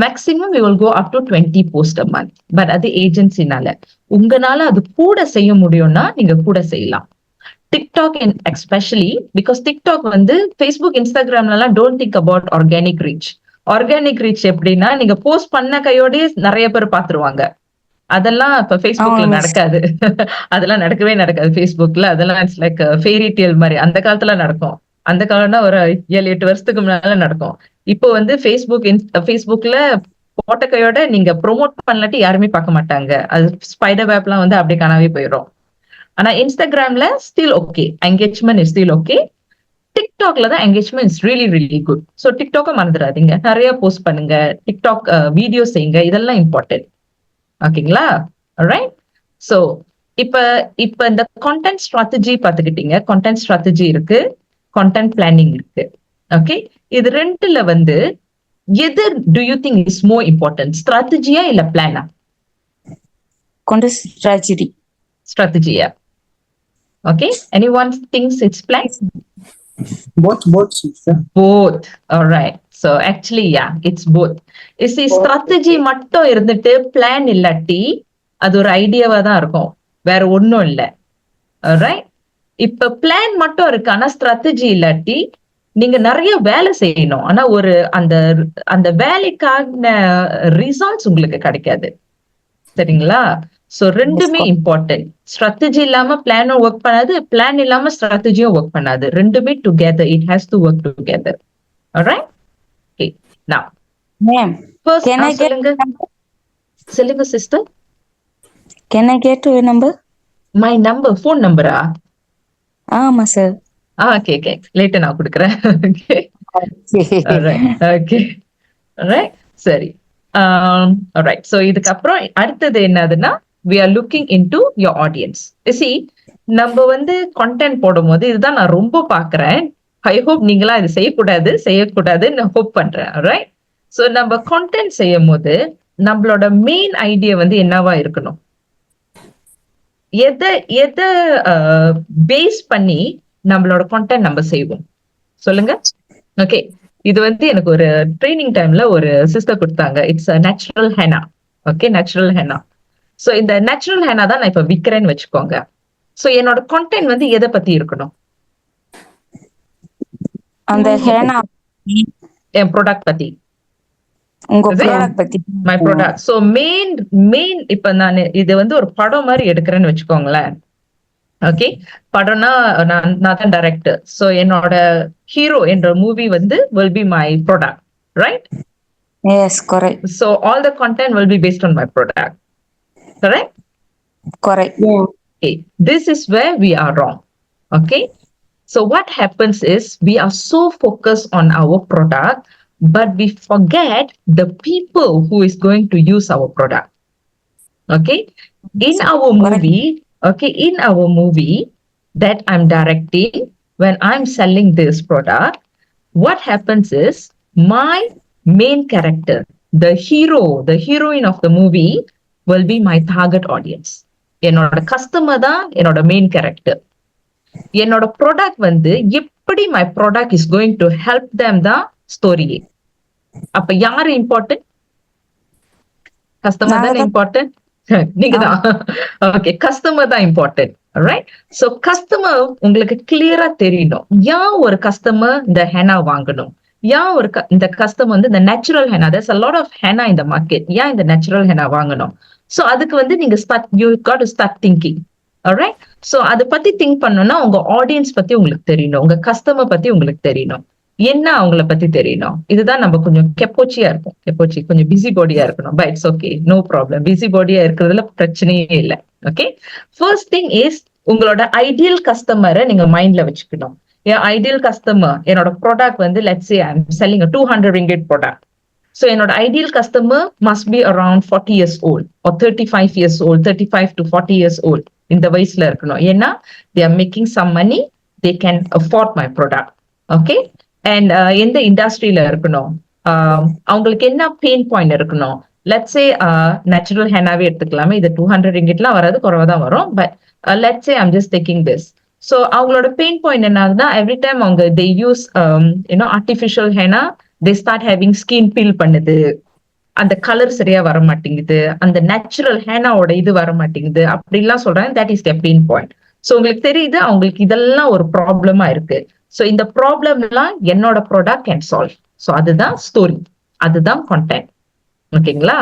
Maximum we will go up to 20 post a month. But அது ஏஜென்சினால. உங்களால அது கூட செய்ய முடியும்னா நீங்க கூட செய்யலாம். டிக்டாக் எஸ்பெஷலி பிகாஸ் டிக்டாக் வந்து ஃபேஸ்புக் இன்ஸ்டாகிராம்லாம் don't think about organic reach. Organic reach எப்படின்னா நீங்க போஸ்ட் பண்ண கையோடய நிறைய பேர் பாத்துருவாங்க. அதெல்லாம் இப்ப ஃபேஸ்புக்ல நடக்காது. அதெல்லாம் நடக்கவே நடக்காது ஃபேஸ்புக்ல. அதெல்லாம் இட்ஸ் லைக் ஃபேரி டேல் மாதிரி. அந்த காலத்துல நடக்கும். அந்த காலம்னா ஒரு 7-8 வருஷத்துக்கு முன்னால நடக்கும். இப்போ வந்து ஃபேஸ்புக்ல போட்ட கையோட நீங்க ப்ரொமோட் பண்ணலாட்டி யாருமே பார்க்க மாட்டாங்க. அது ஸ்பைடர் வேப்லாம் வந்து அப்படியே காணாவே போயிடும். ஆனா இன்ஸ்டாகிராம்ல still okay, engagement is still okay. டிக்டாக்ல தான் engagement is really really good. So டிக்டாக்கை மறந்துடாதீங்க, நிறைய போஸ்ட் பண்ணுங்க, டிக்டாக் வீடியோ செய்யுங்க, இதெல்லாம் இம்பார்ட்டன்ட். ஓகேங்களா? ரைட். ஸோ இப்ப இந்த கான்டென்ட் ஸ்ட்ராட்டஜி பார்த்துக்கிட்டீங்க. கான்டென்ட் ஸ்ட்ராட்டஜி இருக்கு, கான்டென்ட் பிளானிங் இருக்கு. ஓகே, இது ரெண்டுல வந்து எது do you think is more important, ஸ்ட்ராட்டஜியா இல்ல பிளானா? கான்டென்ட் ஸ்ட்ராட்டஜியா? Okay, anyone thinks it's plan? Both, sister. Both. All right. So actually, yeah, it's both. You see, strategy மட்டும் இருந்துட்டு பிளான் இல்லாட்டி அது ஒரு ஐடியாவா தான் இருக்கும், வேற ஒன்னும் இல்ல. ரைட்? இப்ப பிளான் மட்டும் இருக்கு, ஆனா ஸ்ட்ராட்டஜி இல்லாட்டி நீங்க நிறைய வேலை செய்யணும், ஆனா ஒரு அந்த வேலைக்கான ரிசல்ட்ஸ் உங்களுக்கு கிடைக்காது. சரிங்களா? ஸோ ரெண்டுமே இம்பார்ட்டன்ட். ஸ்ட்ராட்டஜி இல்லாம பிளானும் ஒர்க் பண்ணாது, பிளான் இல்லாம ஸ்ட்ராட்டஜியும் ஒர்க் பண்ணாது. ரெண்டுமே together, it has to work together. Alright? Okay. நவ Ma'am, first can I get சொல்லுங்க. சொல்லுங்க sister. can I get your number? My number, phone நம்பரா? ஆமா சார். ஓகே ஓகே, லேட்டா நான் கொடுக்குறேன். ஓகே ஓகே ரைட், சரி. ரைட், ஸோ இதுக்கப்புறம் அடுத்தது என்னதுன்னா, we are looking into your audience. See, நம்ம வந்து content போடும் போது இதுதான் நான் ரொம்ப பாக்குறேன். ஐ ஹோப் நீங்களா இது செய்யக்கூடாதுன்னு ஹோப் பண்றேன். ரைட், ஸோ நம்ம content செய்யும் போது நம்மளோட மெயின் ஐடியா வந்து என்னவா இருக்கணும்? எதை பேஸ் பண்ணி நம்மளோட content நம்ம செய்வோம் சொல்லுங்க. ஓகே, இது வந்து எனக்கு ஒரு ட்ரைனிங் டைம்ல ஒரு சிஸ்டர் கொடுத்தாங்க. It's natural henna. Okay, natural henna. So இந்த நேச்சுரல் ஹெனா தான் நான் இப்ப விற்கிறேன்னு வச்சுக்கோங்க. ஸோ என்னோட content வந்து எதை பத்தி இருக்கணும்? அந்த ஹேனா என் ப்ராடக்ட் பத்தி, உங்க ப்ராடக்ட் பத்தி. My product. ஸோ மெயின் இப்ப நான் இது வந்து ஒரு படம் மாதிரி எடுக்கிறேன்னு வச்சுக்கோங்களேன். ஓகே, படம்னா நான் தான் டைரக்டர். ஸோ என்னோட ஹீரோ என்ற மூவி வந்து will be my product, right? Yes, correct. So all the content will be based on my product, correct? Correct. Okay, this is where we are wrong. Okay, so what happens is we are so focused on our product, but we forget the people who is going to use our product. Okay, in our movie, in our movie that I'm directing, when I'm selling this product, what happens is my main character, the hero, the heroine of the movie will be my target audience. என்னோட கஸ்டமர் தான் என்னோட மெயின் கேரக்டர். என்னோட ப்ராடக்ட் வந்து எப்படி my product is going to help them தான் ஸ்டோரியே. அப்ப யாரு இம்பார்ட்டன்ட்? கஸ்டமர் தான் இம்பார்ட்டன்ட். நீங்க தான். ஓகே, கஸ்டமர் தான் இம்பார்ட்டன்ட். ரைட், சோ கஸ்டமர் உங்களுக்கு கிளியரா தெரியணும். ஏன் ஒரு கஸ்டமர் இந்த ஹெனா வாங்கணும்? ஏன் இந்த கஸ்டமர் வந்து இந்த natural henna, there's a lot of henna in the market, ஏன் இந்த நேச்சுரல் ஹெனா வாங்கணும்? சோ அதுக்கு வந்து நீங்க you got to start thinking. alright, so அதை பத்தி திங்க் பண்ணணும்னா உங்க ஆடியன்ஸ் பத்தி உங்களுக்கு தெரியணும், உங்க கஸ்டமர் பத்தி உங்களுக்கு தெரியணும், என்ன அவங்கள பத்தி தெரியணும். இதுதான் நம்ம கொஞ்சம் கெப்போச்சியா இருக்கும். கெப்போச்சி கொஞ்சம் பிஸி பாடியா இருக்கணும். But it's okay, no problem. Busy பாடியா இருக்கிறதுல பிரச்சனையே இல்லை. ஓகே, ஃபர்ஸ்ட் திங் இஸ் உங்களோட ஐடியல் கஸ்டமரை நீங்க மைண்ட்ல வச்சுக்கணும். என் ஐடியல் கஸ்டமர், என்னோட ப்ராடக்ட் வந்து let's say I'm selling a 200 ringgit product. So என்னோட ideal customer must be around 40 years old or 35 years old, 35 to 40 years old. இந்த வயசுல இருக்கணும். ஏன்னா they are making some money, they can afford my product. Okay, and எந்த இண்டஸ்ட்ரியில இருக்கணும், அவங்களுக்கு என்ன பெயின் பாயிண்ட் இருக்கணும். லெட்ஸ் சே நேச்சுரல் ஹெனாவே எடுத்துக்கலாமே. இது 200 ringgitலாம் வராது, குறைவா தான் வரும். But let's say I'm just taking this. So அவங்களோட பெயின் பாயிண்ட் என்ன ஆகுதுன்னா, எவ்ரி டைம் அவங்க they use artificial henna, they start having skin peel பண்ணுது, அந்த கலர் சரியா வர மாட்டேங்குது, அந்த நேச்சுரல் ஹேனாவோட இது வர மாட்டேங்குது, அப்படிலாம் சொல்றாங்க. That is their pain point. So உங்களுக்கு தெரியுது அவங்களுக்கு இதெல்லாம் ஒரு ப்ராப்ளமா இருக்கு. ஸோ இந்த ப்ராப்ளம்லாம் என்னோட ப்ராடக்ட் கேன் சால்வ். ஸோ அதுதான் ஸ்டோரி, அதுதான் கான்டென்ட். ஓகேங்களா?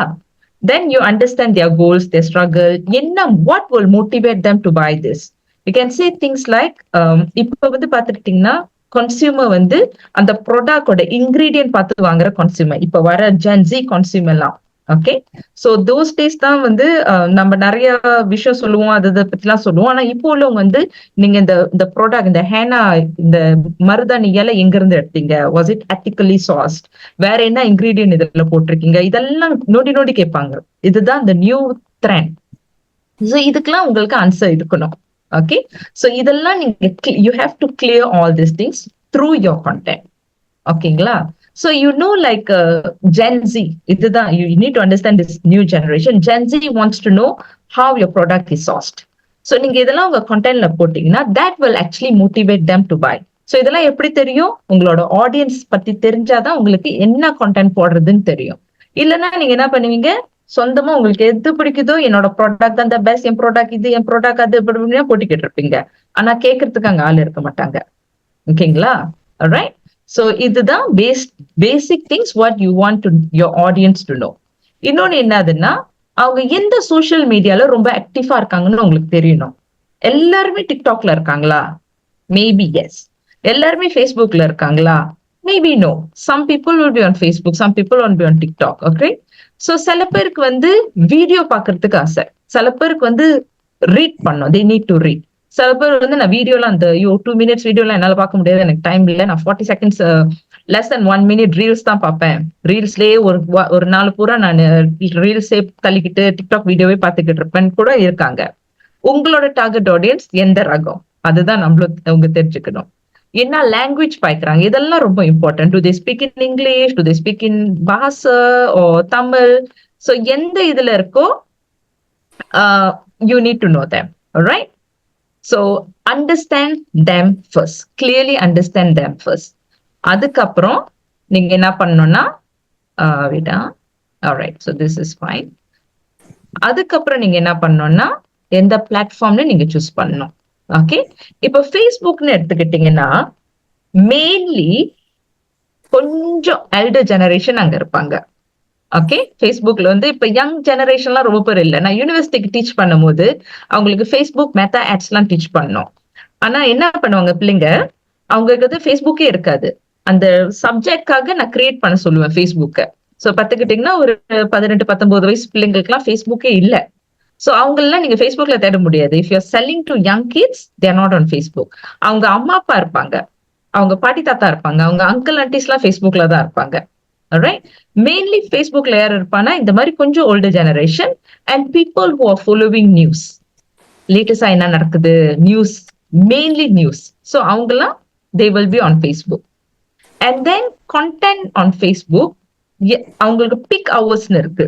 Then you understand their goals, their struggle, என்ன what will motivate them to buy this. You can say things like, இப்போ வந்து பார்த்துக்கிட்டீங்கன்னா கன்சியூமர் வந்து அந்த ப்ராடக்டோட இன்கிரீடியன்ட் பார்த்து வாங்குற கன்சியூமர், இப்போ வர ஜென்ஸி கன்சியூமர்லாம். ஓகே, ஸோ தோஸ் டேஸ் தான் வந்து நம்ம நிறைய விஷயம் சொல்லுவோம், அதை பத்திலாம் சொல்லுவோம். ஆனா இப்போ உள்ளவங்க வந்து நீங்க இந்த ப்ராடக்ட், இந்த ஹேனா, இந்த மருதாணி இலை எங்க இருந்து எடுத்தீங்க, வாஸ் இட் எத்திக்கலி சார்ஸ்ட், வேற என்ன இன்கிரீடியன்ட் இதுல போட்டிருக்கீங்க, இதெல்லாம் நோண்டி கேட்பாங்க. இதுதான் இந்த நியூ ட்ரெண்ட். ஸோ இதுக்கெல்லாம் உங்களுக்கு ஆன்சர் இருக்கணும். ஓகே, ஸோ இதெல்லாம் நீங்க you have to clear all this things through your content. ஓகேங்களா? So you know, like Gen Z, you need to understand this new generation. Gen Z wants to know how your product is sourced. So நீங்க இதெல்லாம் உங்க கண்டென்ட்ல போட்டீங்கன்னா that will actually motivate them to buy. So இதெல்லாம் எப்படி தெரியும்? உங்களோட ஆடியன்ஸ் பத்தி தெரிஞ்சாதான் உங்களுக்கு என்ன கண்டென்ட் போடுறதுன்னு தெரியும். இல்லைன்னா நீங்க என்ன பண்ணுவீங்க, சொந்தமா உங்களுக்கு எது பிடிக்குதோ, என்னோட ப்ராடக்ட் தான் பெஸ்ட், என் ப்ராடக்ட் இது, என் ப்ராடக்ட் அது போட்டிக்கிட்டு இருப்பீங்க. ஆனா கேட்கறதுக்கு அங்க ஆள் இருக்க மாட்டாங்க. ஓகேங்களா? alright, so இதுதான் basic things what you want to your audience to know. இன்னொன்னு என்னதுன்னா, அவங்க எந்த சோஷியல் மீடியால ரொம்ப ஆக்டிவா இருக்காங்கன்னு உங்களுக்கு தெரியணும். எல்லாருமே டிக்டாக்ல இருக்காங்களா? Maybe yes. எல்லாருமே ஃபேஸ்புக்ல இருக்காங்களா? Maybe no. Some people will be on Facebook, some people will be on TikTok. Okay, so சில பேருக்கு வந்து வீடியோ பார்க்கறதுக்கு ஆசை, சில பேருக்கு வந்து ரீட் பண்ணும், தே நீட் டு ரீட். சில பேர் வந்து நான் வீடியோலாம் அந்த 2 minutes வீடியோலாம் என்னால பார்க்க முடியாது, எனக்கு டைம் இல்லை, நான் 40 seconds less than 1 minute reels தான் பார்ப்பேன். ரீல்ஸ்லயே ஒரு நாள் பூரா நான் ரீல்ஸே தள்ளிக்கிட்டு டிக்டாக் வீடியோவே பார்த்துக்கிட்டு இருப்பேன்னு கூட இருக்காங்க. உங்களோட டார்கெட் ஆடியன்ஸ் எந்த ரகம், அதுதான் அவங்க தெரிஞ்சுக்கணும். என்ன லாங்குவேஜ் பாய்க்கிறாங்க, இதெல்லாம் ரொம்ப important. Do they speak in English, do they speak in Bahasa or Tamil. So எந்த இதுல இருக்கோ you need to know them. Right? So understand them first, clearly understand them first. அதுக்கப்புறம் நீங்க என்ன பண்ணணும்னா விடா alright, so this is fine. அதுக்கப்புறம் நீங்க என்ன பண்ணணும்னா எந்த பிளாட்ஃபார்ம்னு நீங்க சூஸ் பண்ணணும். ஓகே, இப்போ ஃபேஸ்புக்னு எடுத்துக்கிட்டீங்கன்னா மெயின்லி கொஞ்சம் எல்டர் ஜெனரேஷன் அங்க இருப்பாங்க. ஓகே, ஃபேஸ்புக்ல வந்து இப்ப யங் ஜெனரேஷன்லாம் ரொம்ப பேர் இல்லை. நான் யூனிவர்சிட்டிக்கு டீச் பண்ணும் போது அவங்களுக்கு ஃபேஸ்புக் மெத்தா ஆட்ஸ் எல்லாம் டீச் பண்ணோம். ஆனா என்ன பண்ணுவாங்க பிள்ளைங்க, அவங்களுக்கு வந்து ஃபேஸ்புக்கே இருக்காது. அந்த சப்ஜெக்ட்காக நான் கிரியேட் பண்ண சொல்லுவேன் ஃபேஸ்புக்கை. ஸோ பார்த்துக்கிட்டீங்கன்னா ஒரு 18-19 வயசு பிள்ளைங்களுக்குலாம் ஃபேஸ்புக்கே இல்லை. ஸோ அவங்களெல்லாம் நீங்க ஃபேஸ்புக்ல தேட முடியாது. If you're selling to young kids, there not on Facebook. அவங்க அம்மா அப்பா இருப்பாங்க, அவங்க பாட்டி தாத்தா இருப்பாங்க, அவங்க அங்கிள் ஆண்டிஸ்லாம் ஃபேஸ்புக்ல தான் இருப்பாங்க. ரைட்? மெயின்லி ஃபேஸ்புக்ல யார் இருப்பானா இந்த மாதிரி கொஞ்சம் older generation and people who are following news. லேட்டஸ்டா என்ன நடக்குது, நியூஸ், மெயின்லி நியூஸ். ஸோ அவங்கலாம் they will be on Facebook. And then content on Facebook அவங்களுக்கு பிக் ஹவர்ஸ்னு இருக்கு.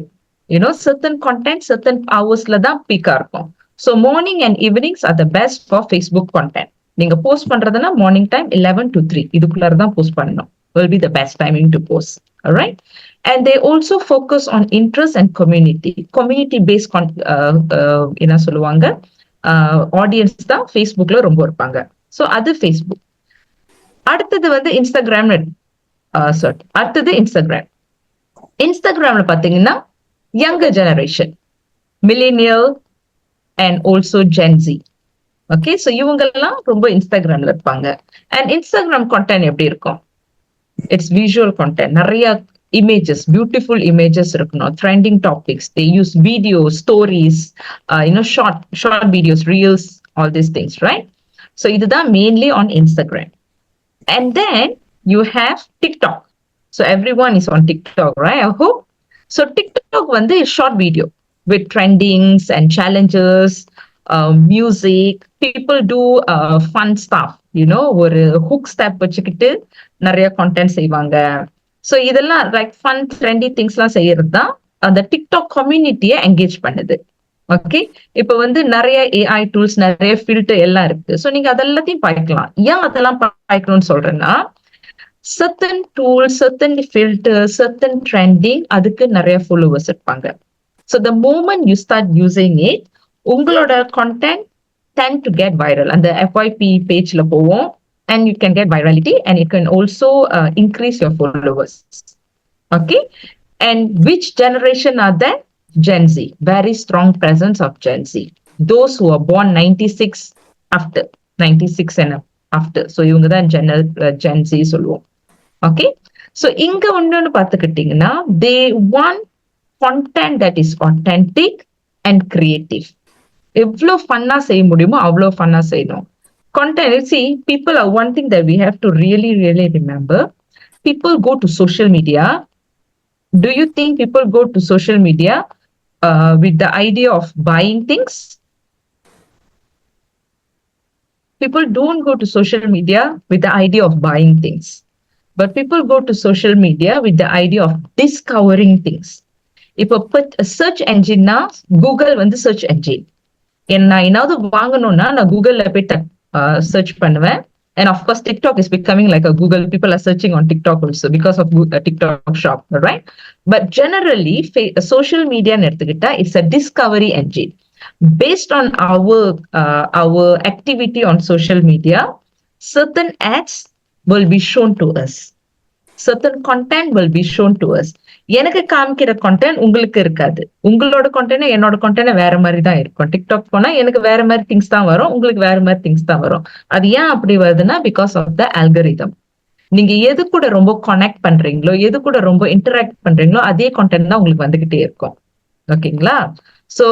certain content certain ஹவர்ஸ்ல தான் பீக்கா இருக்கும். So morning and evenings are the best for Facebook content. நீங்க போஸ்ட் பண்றதுன்னா மார்னிங் டைம் 11 to 3 இதுக்குள்ளார தான் போஸ்ட் பண்ணணும். will be the best timing to post. All right? And they also focus on interest and community based என்ன சொல்லுவாங்க ஆடியன்ஸ் தான் ஃபேஸ்புக்ல ரொம்ப இருப்பாங்க. ஸோ அது ஃபேஸ்புக். அடுத்தது வந்து இன்ஸ்டாகிராம். அடுத்தது இன்ஸ்டாகிராம்ல பாத்தீங்கன்னா younger generation, millennial and also Gen Z. Okay, so இவங்கெல்லாம் ரொம்ப இன்ஸ்டாகிராம்ல இருப்பாங்க. அண்ட் இன்ஸ்டாகிராம் கான்டென்ட் எப்படி இருக்கும்? இட்ஸ் விஷுவல் கான்டென்ட், நிறைய இமேஜஸ், பியூட்டிஃபுல் இமேஜஸ் இருக்கணும், trending topics, they use video, stories, short videos, reels, all these things. Right? So இதுதான் mainly on Instagram. And then you have TikTok. So every one is on TikTok, right? I hope. So TikTok வந்து short video with trendings and challenges, music. People do fun stuff, ஒரு hook step வச்சுக்கிட்டு நிறைய content செய்வாங்க. ஸோ இதெல்லாம் லைக் ஃபன் ட்ரெண்டி திங்ஸ்லாம் செய்யறது தான் அந்த டிக்டாக் கம்யூனிட்டியை என்கேஜ் பண்ணுது. ஓகே, இப்போ வந்து நிறைய AI டூல்ஸ், நிறைய ஃபில்டர் எல்லாம் இருக்கு. ஸோ நீங்க அதெல்லாத்தையும் பாய்க்கலாம். ஏன் அதெல்லாம் பாய்க்கணும்னு சொல்றேன்னா, certain tools, certain filters, certain trending, அதுக்கு நிறைய followers இருப்பாங்க. So the moment you start using it, உங்களோட content tend to get viral. அந்த FYP pageல போவோம் and you can get virality and it can also increase your followers. Okay? And which generation are that? Gen Z. Very strong presence of Gen Z. Those who are born 96 after, 96 and after. So இவங்க தான் Gen Z சொல்லுவோம். ஓகே, ஸோ இங்க ஒன்னு பார்த்துக்கிட்டீங்கன்னா they want content that is authentic and creative. எவ்வளோ ஃபன்னா செய்ய முடியுமோ அவ்வளோ ஃபன்னா செய்யணும். Content, see, people are one thing that we have to really remember. People go to social media. Do you think people go to social media with the idea of buying things? People don't go to social media with the idea of buying things. But people go to social media with the idea of discovering things. இப்போ சர்ச் என்ஜின்னா கூகுள் வந்து சர்ச் என்ஜின். நான் ஏதாவது வாங்கணும்னா நான் கூகுள்ல போய் சர்ச் பண்ணுவேன். And of course, TikTok is becoming like a Google. People are searching on TikTok also because of TikTok shop, right? But generally, social media எடுத்துக்கிட்டா it's a discovery engine. Based on our activity on social media, certain ads will be shown to us. Certain content will be shown to us. எனக்கு காமிக்கிற கண்டென்ட் உங்களுக்கு இருக்காது. உங்களோட கண்டென்ட் என்னோட கண்டென்ட் வேற மாதிரி தான் இருக்கும். டிக்டாக் போனா எனக்கு வேற மாதிரி திங்ஸ் தான் வரும், உங்களுக்கு வேற மாதிரி திங்ஸ் தான் வரும். அது ஏன் அப்படி வருதுன்னா பிகாஸ் ஆஃப் த அல்கரிதம். நீங்க எது கூட ரொம்ப கனெக்ட் பண்றீங்களோ, எது கூட ரொம்ப இன்டராக்ட் பண்றீங்களோ அதே கண்டென்ட் தான் உங்களுக்கு வந்துகிட்டே இருக்கும். ஓகேங்களா? சோ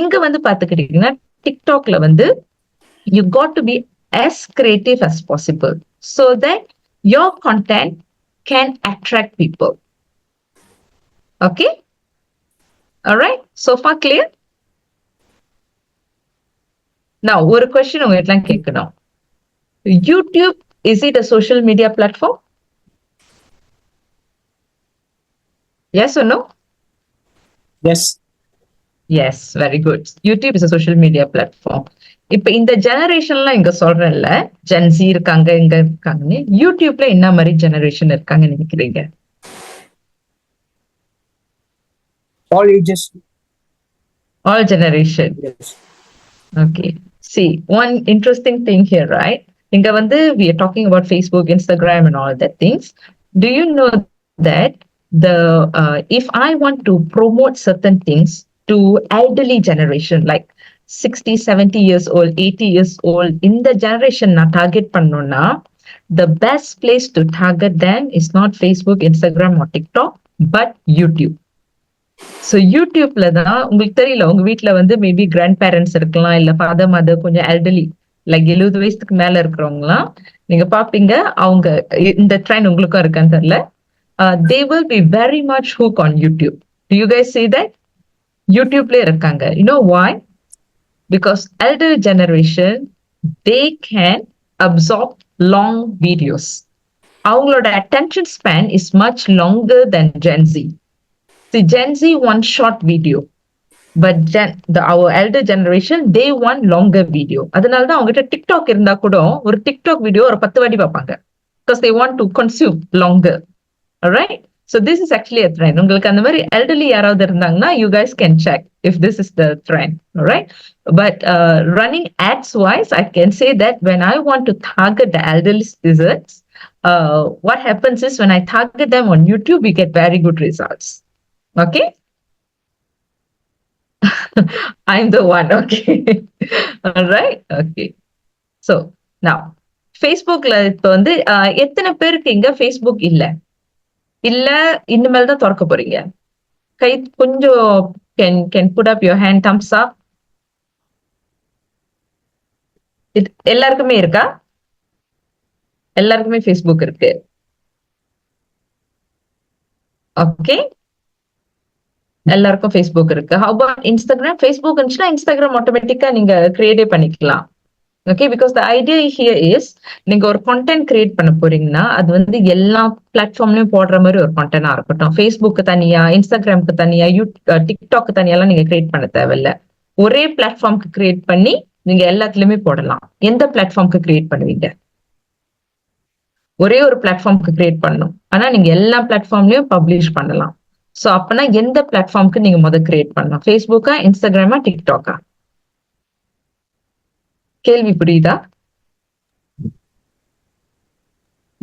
இங்க வந்து பாத்துக்கிட்டீங்கன்னா டிக்டாக்ல வந்து you got to be as creative as possible so that your content can attract people. Okay? All right? So far clear? Now, ஒரு question உங்ககிட்ட கேட்கணும். YouTube, is it a social media platform? Yes or no? Yes. Yes, very good. YouTube is a social media platform. இப்ப இந்த ஜெனரேஷன்லாம் இங்க சொல்றேன்ல, ஜென்சி இருக்காங்க, இங்க இருக்காங்கன்னு, யூடியூப்ல என்ன மாதிரி ஜெனரேஷன் இருக்காங்கன்னு நினைக்கிறீங்க? All ages. All generation. Yes. Okay. See, one interesting thing here, right? Inga வந்து we are talking about Facebook, Instagram and all that things. Do you know that if I want to promote certain things to elderly generation, like 60, 70 years old, 80 years old, in the generation na target பண்ணனும்னா, the best place to target them is not Facebook, Instagram or TikTok, but YouTube. So யூடியூப்ல தான் உங்களுக்கு தெரியல, உங்க வீட்டுல வந்து மேபி கிராண்ட் பேரண்ட்ஸ் இருக்கலாம், இல்ல ஃபாதர் மதர் கொஞ்சம் எல்டர்லி லைக் 70 வயசுக்கு மேல இருக்கிறவங்கலாம் நீங்க பாப்பீங்க. அவங்க இந்த ட்ரெண்ட் உங்களுக்கும் இருக்கான்னு தெரியல, they will be very much hook on YouTube. Do you guys see that? யூடியூப்ல இருக்காங்க. You know why? Because elder generation, they can absorb long videos. அவங்களோட attention span is much longer than Gen Z. See, Gen Z want short video, but our elder generation, they want longer video. அதனால தான் அவங்ககிட்ட டிக்டாக் இருந்தா கூட ஒரு டிக்டாக் வீடியோ ஒரு 10 வாட்டி பார்ப்பாங்க, because they want to consume longer. Alright? So this is actually a trend. உங்களுக்கு அந்த மாதிரி elderly யாராவது இருந்தாங்கன்னா you guys can check if this is the trend. Alright? But running ads wise, I can say that when I want to target the elderly citizens, what happens is when I target them on YouTube, we get very good results. Okay? I'm the one. Okay. All right. Okay. So now Facebookல இப்ப வந்து எத்தனை பேருக்கு இங்க Facebook இல்ல இனிமேல் தான் திறக்க போறீங்க? கை கொஞ்சம் can put up your hand, thumbs up. எல்லாருக்குமே இருக்கா? எல்லாருக்குமே Facebook இருக்கு. ஓகே, எல்லாருக்கும் Facebook இருக்கு. How about Instagram? Facebook இருந்துச்சுன்னா Instagram ஆட்டோமேட்டிக்கா நீங்க கிரியேட்டே பண்ணிக்கலாம். Okay, because the idea here is, நீங்க ஒரு கண்டென்ட் கிரியேட் பண்ண போறீங்கன்னா அது வந்து எல்லா பிளாட்ஃபார்ம்லயும் போடுற மாதிரி ஒரு கண்டென்ட்டா இருக்கட்டும். ஃபேஸ்புக்கு தனியா, இன்ஸ்டாகிராமுக்கு தனியா, டிக்டாக்கு தனியாலாம் நீங்க கிரியேட் பண்ண தேவையில்ல. ஒரே பிளாட்ஃபார்ம்க்கு கிரியேட் பண்ணி நீங்க எல்லாத்துலயுமே போடலாம். எந்த பிளாட்ஃபார்ம்க்கு கிரியேட் பண்ணுவீங்க? ஒரே ஒரு பிளாட்ஃபார்ம்க்கு கிரியேட் பண்ணணும், ஆனா நீங்க எல்லா பிளாட்ஃபார்ம்லயும் பப்ளிஷ் பண்ணலாம். சோ அப்பனா எந்த பிளாட்ஃபார்ம்க்கு நீங்க முதல் கிரியேட் பண்ணலாம்? ஃபேஸ்புக்கா, இன்ஸ்டாகிராமா, டிக்டாக்கா? கேள்வி புரியுதா?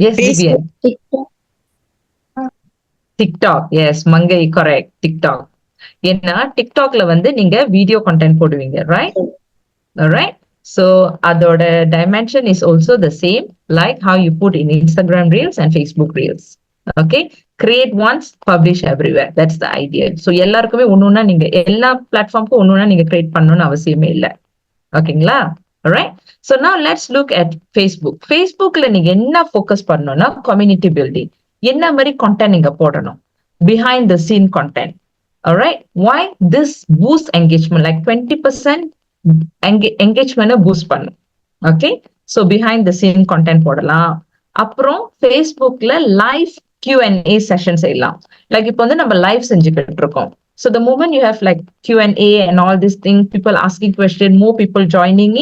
எஸ் திவ்யன். டிக்டாக். எஸ் மங்கை, கரெக்ட். டிக்டாக். ஏன்னா டிக்டாக்ல வந்து நீங்க வீடியோ கண்டென்ட் போடுவீங்க, ரைட்? ரைட். So அதோட dimension is also the same like how you put in Instagram Reels and Facebook Reels. Okay, create once, publish everywhere. That's the idea. So எல்லாருக்குமே ஒண்ணுன்னா நீங்க எல்லா பிளாட்ஃபார்முக்கும் ஒண்ணுன்னா நீங்க கிரியேட் பண்ணணும்னு அவசியமே இல்லை. ஓகேங்களா? Alright, so now let's look at Facebook. Facebookல நீங்க என்ன ஃபோக்கஸ் பண்ணணும்னா கம்யூனிட்டி பில்டிங். என்ன மாதிரி கண்டென்ட் நீங்க போடணும்? behind the scene content. Alright, why? This boost engagement, like 20% engagement boost பண்ணும். Okay, so behind the scene content போடலாம். அப்புறம் Facebookல live Q&A sessions செய்யலாம். like இப்போ வந்து நம்ம லைவ் செஞ்சுக்கிட்டு இருக்கோம். So the moment you have like Q&A and all these things, people asking questions, more people joining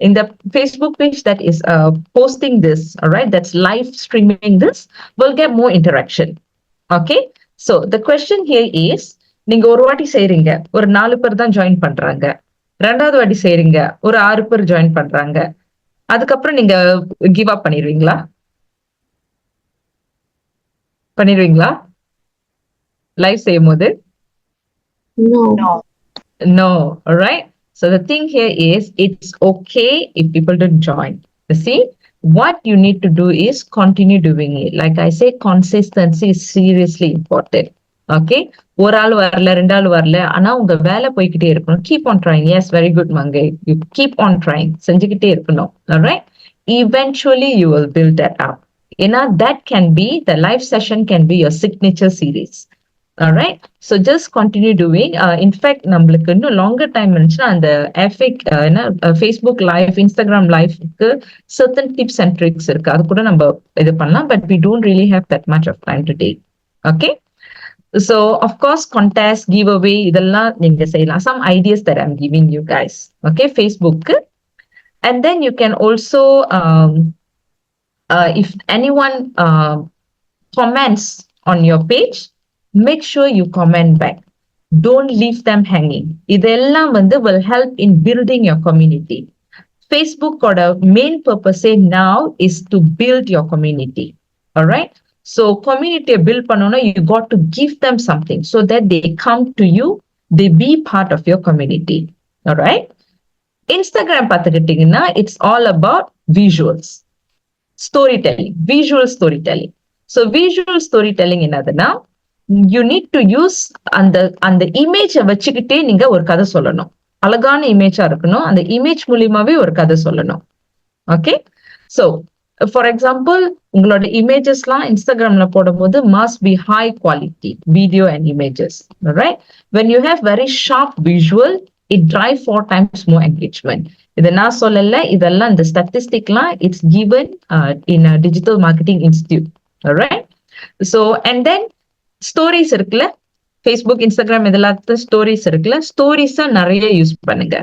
in the Facebook page that is posting this, all right, that's live streaming this, will get more interaction. Okay, so the question here is, நீங்க ஒரு வாட்டி செய்றீங்க, ஒரு 4 பேர் தான் ஜாயின் பண்றாங்க. ரெண்டாவது வாட்டி செய்றீங்க, ஒரு 6 பேர் ஜாயின் பண்றாங்க. அதுக்கப்புறம் நீங்க கிவ் அப் பண்ணிடுவீங்களா? லைவ் செய்யும் போது? No. No, all right. So the thing here is, it's okay if people don't join. You see, what you need to do is continue doing it. Like I say, consistency is seriously important. Okay, ஒரு ஆள் வரல, ரெண்டு ஆள் வரல, ஆனா உங்க வேலை போய்கிட்டே இருக்கணும். Keep on trying. Yes, very good, Mangai. You keep on trying. செஞ்சுக்கிட்டே இருக்கணும். All right. Eventually, you will build that up. ஏன்னா that can be, the live session can be your signature series. All right. So just continue doing. In fact, நம்மளுக்கு இன்னும் longer time இருந்துச்சுன்னா அந்த Facebook live, Instagram live-க்கு certain tips and tricks இருக்கு. அது கூட நம்ம இது பண்ணலாம். But we don't really have that much of time today. Okay. So of course, contest, giveaway, இதெல்லாம் நீங்க செய்யலாம். Some ideas that I'm giving you guys. Okay, Facebook. And then you can also, if anyone comments on your page, make sure you comment back. Don't leave them hanging. இதெல்லாம் வந்து will help in building your community. Facebook ஓட main purpose now is to build your community. All right. So community build பண்ணனும்னா you got to give them something so that they come to you, they be part of your community. All right. Instagram பார்த்துக்கிட்டீங்கன்னா it's all about visuals, storytelling, visual storytelling. So visual storytelling என்னதுன்னா, you need to use அந்த இமேஜை வச்சுக்கிட்டே நீங்க ஒரு கதை சொல்லணும். அழகான இமேஜா இருக்கணும். அந்த இமேஜ் மூலியமாவே ஒரு கதை சொல்லணும். ஓகே. ஸோ ஃபார் எக்ஸாம்பிள், உங்களோட இமேஜஸ்லாம் இன்ஸ்டாகிராம்ல போடும்போது must be high quality video and images. Right? When you have very sharp visual, it drive 4 times more engagement. இதை நான் சொல்லல, இதெல்லாம் இந்த ஸ்டாட்டிஸ்டிக்லாம் it's given in a digital marketing institute. Alright? So and then stories இருக்குல்ல, Facebook, Instagram இதெல்லாம் ஸ்டோரிஸ் இருக்குல்ல, ஸ்டோரிஸை நிறைய யூஸ் பண்ணுங்க.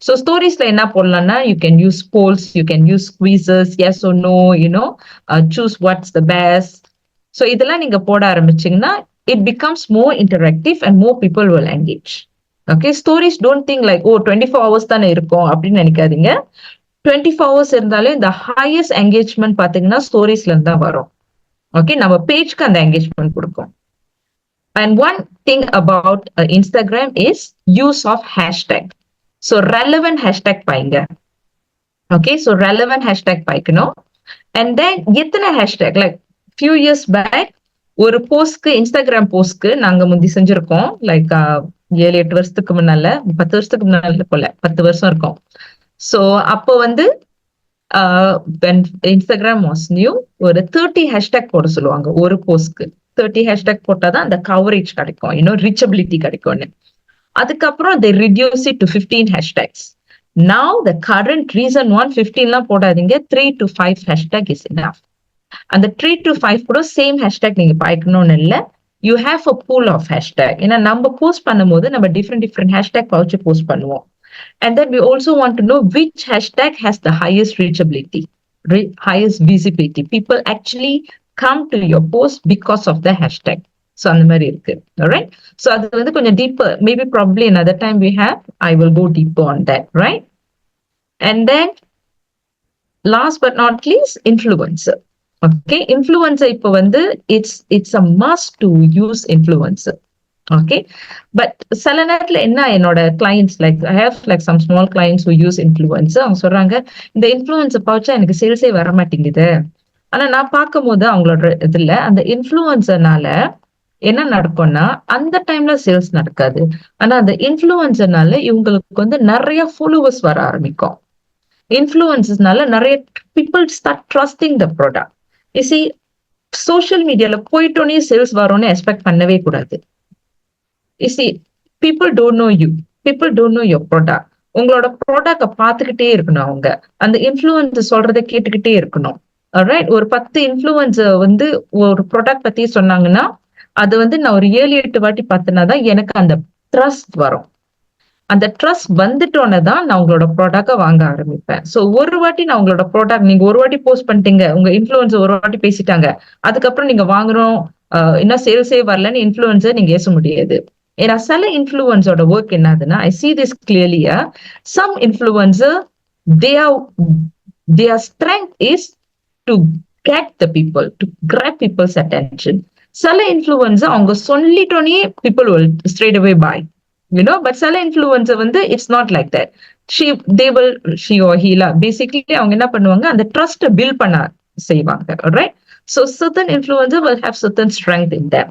So storiesல என்ன போடலாம்னா, you can use polls, you can use quizzes, yes or no, choose what's the best. So இதெல்லாம் நீங்க போட ஆரம்பிச்சீங்கன்னா it becomes more interactive and more people will engage. Okay, stories don't think like 24 hours தானே இருக்கும் அப்படின்னு நினைக்காதீங்க. 24 hours இருந்தாலே the highest engagement பாத்தீங்கன்னா ஸ்டோரிஸ்ல இருந்து தான் வரும். ஓகே, நம்ம பேஜ்க்கு அந்த என்கேஜ்மெண்ட் கொடுக்கும். And one thing about Instagram is use of hashtag. So relevant hashtag பாய்ங்க. Okay, so relevant hashtag பாய்க்கணும். And then எத்தனை hashtag, like few years back ஒரு போஸ்ட்க்கு, இன்ஸ்டாகிராம் போஸ்ட்க்கு நாங்க முந்தி செஞ்சிருக்கோம். லைக் 7-8 வருஷத்துக்கு முன்னால, 10 வருஷத்துக்கு முன்னால போல, 10 வருஷம் இருக்கும். So அப்போ வந்து when Instagram was new, ஒரு 30 hashtag போட சொல்லுவாங்க ஒரு போஸ்ட்க்கு. 30 hashtag போட்டாதான் அந்த கவரேஜ் கிடைக்கும், reachability கிடைக்கும்னு. அதுக்கப்புறம் they reduce it to 15 hashtags. Now the current reason 15லாம் போடாதீங்க, 3 to 5 hashtag is enough. அந்த 3 to 5 கூட சேம் hashtag நீங்க பாய்க்கணும்னு இல்ல, you have a pool of hashtag. ஏன்னா நம்ம போஸ்ட் பண்ணும்போது நம்ம different hashtag வச்சு போஸ்ட் பண்ணுவோம். And then we also want to know which hashtag has the highest reachability, highest visibility. People actually come to your post because of the hashtag. So அந்த மாதிரி இருக்கு. Alright? So அது வந்து கொஞ்சம் deeper, maybe probably another time we have, I will go deeper on that, right? And then last but not least, influencer. Okay, influencer இப்போ வந்து it's a must to use influencer. Okay, but சில நேரத்துல என்ன, என்னோட clients, like I have like some small clients who use influencer, அவங்க சொல்றாங்க இந்த influencer பாவச்சா எனக்கு சேல்ஸே வர மாட்டேங்குது. ஆனா நான் பார்க்கும் போது அவங்களோட இதுல அந்த இன்ஃப்ளூயன்சர்னால என்ன நடக்கும்னா, அந்த டைம்ல சேல்ஸ் நடக்காது. ஆனா அந்த இன்ஃப்ளூயன்சர்னால இவங்களுக்கு வந்து நிறைய ஃபாலோவர்ஸ் வர ஆரம்பிக்கும். இன்ஃப்ளூயன்சர்னால நிறைய people start trusting the product. You see, social மீடியால போயிட்டோன்னே சேல்ஸ் வரும்னு எக்ஸ்பெக்ட் பண்ணவே கூடாது. You see, people don't know you, people don't know your product. உங்களோட ப்ராடக்ட பார்த்துக்கிட்டே இருக்கணும். அவங்க அந்த இன்ஃப்ளூயன்சர் சொல்றதை கேட்டுக்கிட்டே இருக்கணும். ரைட், ஒரு 10 இன்ஃப்ளூயன்சர் வந்து ஒரு ப்ராடக்ட் பத்தி சொன்னாங்கன்னா அது வந்து நான் ஒரு 7-8 வாட்டி பார்த்தனாதான் எனக்கு அந்த ட்ரஸ்ட் வரும். அந்த ட்ரஸ்ட் வந்துட்டோன்னே தான் நான் உங்களோட ப்ராடக்டை வாங்க ஆரம்பிப்பேன். ஸோ ஒரு வாட்டி நான் உங்களோட ப்ராடக்ட், நீங்க ஒரு வாட்டி போஸ்ட் பண்ணிட்டீங்க, உங்க இன்ஃப்ளூயன்சர் ஒரு வாட்டி பேசிட்டாங்க, அதுக்கப்புறம் நீங்க வாங்குறோம் இன்னும் சேல்ஸே வரலன்னு இன்ஃப்ளூயன்சர் நீங்க ஏச முடியாது. ஏன்னா சில இன்ஃப்ளூயன்ஸோட ஒர்க் என்னதுன்னா, I see this clearly, some influencer, their strength is to get the people, to grab people's attention. சில இன்ஃப்ளூயன்சர் அவங்க சொல்லிட்டோனே people will straight away buy, but சில இன்ஃப்ளூயன்சர் வந்து it's not like that. she or he basically அவங்க என்ன பண்ணுவாங்க, அந்த ட்ரஸ்ட் பில்ட் பண்ண செய்வாங்க, right? So certain influencer will have certain strength in them.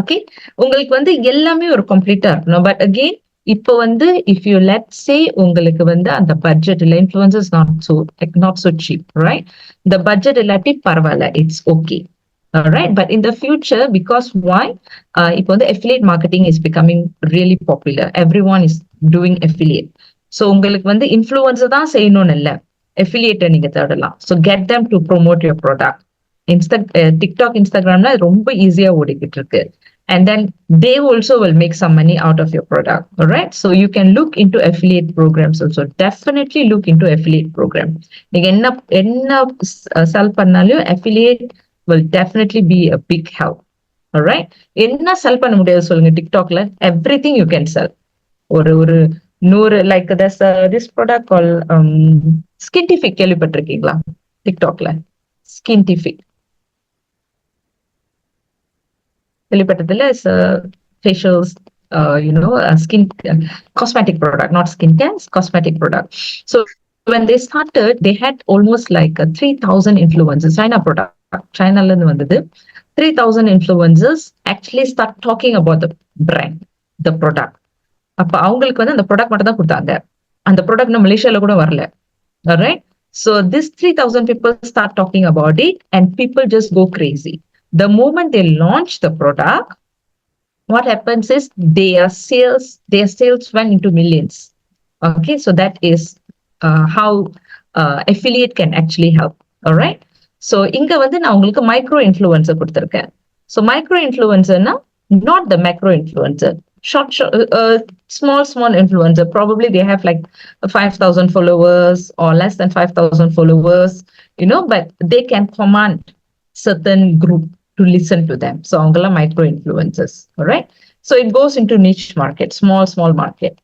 Okay, உங்களுக்கு வந்து எல்லாமே ஒரு கம்ப்ளீட்டா இருக்கணும். பட் அகெயின் இப்போ வந்து இஃப் யூ லெட் சே உங்களுக்கு வந்து அந்த பட்ஜெட் இல்லை, influences not so cheap, right? இந்த பட்ஜெட் இல்லாட்டி பரவாயில்ல, it's okay, right? But in the future, because why? இப்போ வந்து affiliate marketing is becoming really popular. Everyone is doing affiliate. So உங்களுக்கு வந்து இன்ஃப்ளூயன்சர் தான் செய்யணும்னு இல்லை, affiliate நீங்க தேடலாம். So get them to promote your product. TikTok, Instagramல ரொம்ப ஈஸியா ஓடிக்கிட்டு இருக்கு. And then they also will make some money out of your product, all right? So you can look into affiliate programs also. Definitely look into affiliate program. நீங்க என்ன sell பண்ணாலும் affiliate will definitely be a big help, all right? என்ன sell பண்ண முடியாது சொல்லுங்க TikTokல? Everything you can sell. ஒரு 100 like there's this product called Skintific, கேள்விப்பட்டிருக்கீங்களா TikTokல? Skintific கேள்விப்பட்டதில்ல? It's a facials, skin cosmetic product, not skincare, it's cosmetic product. So when they started, they had almost like 3,000 influencers. China product, China la irundhu vandhathu. 3,000 influencers actually start talking about the brand, the product. அப்ப அவங்களுக்கு வந்து அந்த ப்ராடக்ட் மட்டும் தான் கொடுத்தாங்க. அந்த ப்ராடக்ட் நம்ம மலேசியால கூட வரல, alright? So this 3,000 people start talking about it and people just go crazy. The moment they launch the product, what happens is their sales went into millions. Okay, so that is how affiliate can actually help, all right? So இங்க வந்து நான் உங்களுக்கு மைக்ரோ இன்ஃப்ளூயன்சர் கொடுத்திருக்கேன். So micro influencer na, not the macro influencer. Small influencer, probably they have like 5,000 followers or less than 5,000 followers, but they can command certain group to listen to them. So angala micro influencers, all right? So it goes into niche market, small market.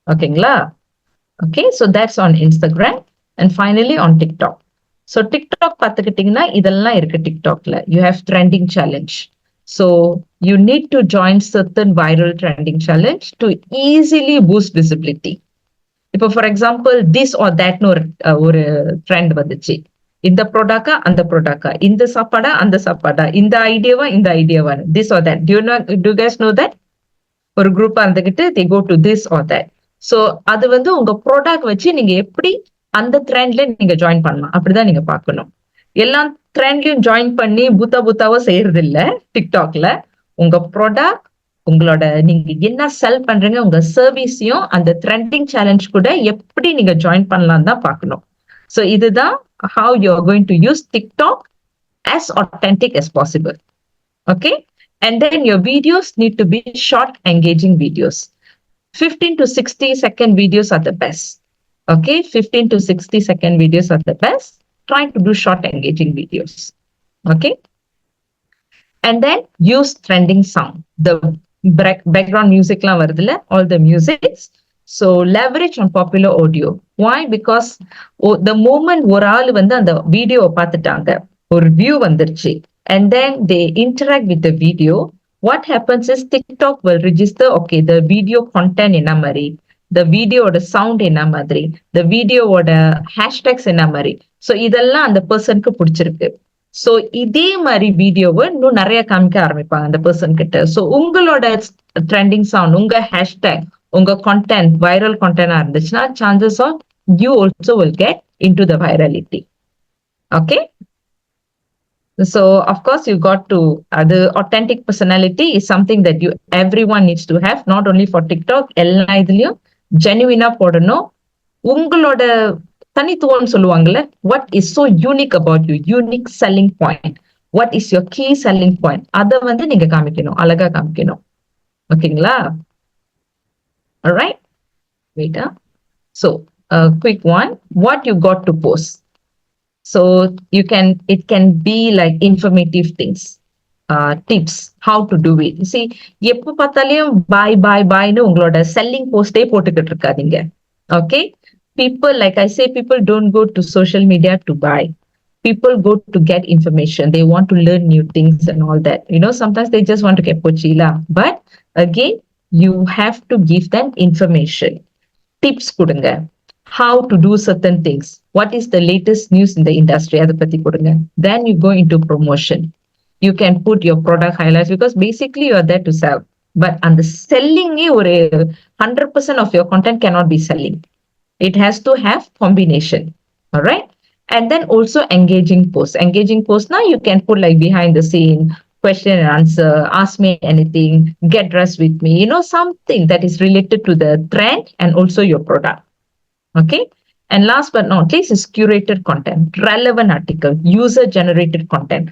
Okay, so that's on Instagram. And finally on TikTok. So TikTok பார்த்துக்கிட்டீங்கன்னா இதெல்லாம் இருக்கு TikTokல. You have trending challenge. So you need to join certain viral trending challenge to easily boost visibility. இப்போ for example this or that ஒரு ட்ரெண்ட் வந்துச்சு. இந்த ப்ராடக்டா அந்த ப்ராடக்டா, இந்த சாப்பாடா அந்த சாப்பாடா, இந்த ஐடியாவா this or that. Do you guys know that? ஒரு குரூப்பா இருந்துகிட்டு they go to this or that. So அது வந்து உங்க ப்ராடக்ட் வச்சு நீங்க எப்படி அந்த ட்ரெண்ட்ல நீங்க ஜாயின் பண்ணலாம், அப்படிதான் நீங்க பார்க்கணும். எல்லா ட்ரெண்ட்லயும் ஜாயின் பண்ணி புத்தாவோ செய்யறது இல்ல டிக்டாக்ல. உங்க ப்ராடக்ட், உங்களோட நீங்க என்ன செல் பண்றீங்க, உங்க சர்வீஸையும் அந்த ட்ரெண்டிங் சேலஞ்ச் கூட எப்படி நீங்க ஜாயின் பண்ணலாம் தான் பார்க்கணும். So இதுதான் how you are going to use TikTok as authentic as possible. Okay, and then your videos need to be short, engaging videos. 15 to 60 second videos are the best. Okay, 15 to 60 second videos are the best. Try to do short, engaging videos. Okay, and then use trending sound. The background music la varudilla, all the musics. So leverage on popular audio. Why? Because the moment ஒரு ஆள் வந்து அந்த வீடியோவை பார்த்துட்டாங்க, ஒரு வியூ வந்துருச்சு, and then they interact with the video, what happens is TikTok will register, okay, the video content என்ன மாதிரி, the videoட sound என்ன மாதிரி, the videoட hashtags என்ன மாதிரி. So இதெல்லாம் அந்த பர்சனுக்கு பிடிச்சிருக்கு. So இதே மாதிரி வீடியோவை இன்னும் நிறைய காமிக்க ஆரம்பிப்பாங்க அந்த பர்சன் கிட்ட. So உங்களோட ட்ரெண்டிங் சவுண்ட், உங்க ஹேஷ்டேக், உங்க content viral content இருந்துச்சுன்னா chances are you also will get into the virality. Okay, so of course you got to the authentic personality is something that everyone needs to have, not only for TikTok. எல்லா இதுலயும் ஜெனுவினா போடணும். உங்களோட தனித்துவம் சொல்லுவாங்கல்ல, what is so unique about you, unique selling point, what is your key selling point, அத வந்து நீங்க காமிக்கணும், அழகா காமிக்கணும். ஓகேங்களா? All right, wait. So quick one, what you got to post. So it can be like informative things, tips how to do it. You see, எப்ப பார்த்தாலும் buy னு உங்களோட செல்லிங் போஸ்டே போட்டுக்கிட்டு இருக்காதீங்க. Okay, people, like I say, people don't go to social media to buy. people go to get information. They want to learn new things and all that. Sometimes they just want to get pochila. But again, you have to give them information. Tips kudunga. How to do certain things. What is the latest news in the industry? Adha pathi kudunga. Then you go into promotion. You can put your product highlights because basically you are there to sell. But on the selling, 100% of your content cannot be selling. It has to have combination. All right. And then also engaging posts. Engaging posts now you can put like behind the scene, question and answer, ask me anything, get dressed with me, something that is related to the trend and also your product. Okay. And last but not least is curated content, relevant article, user generated content.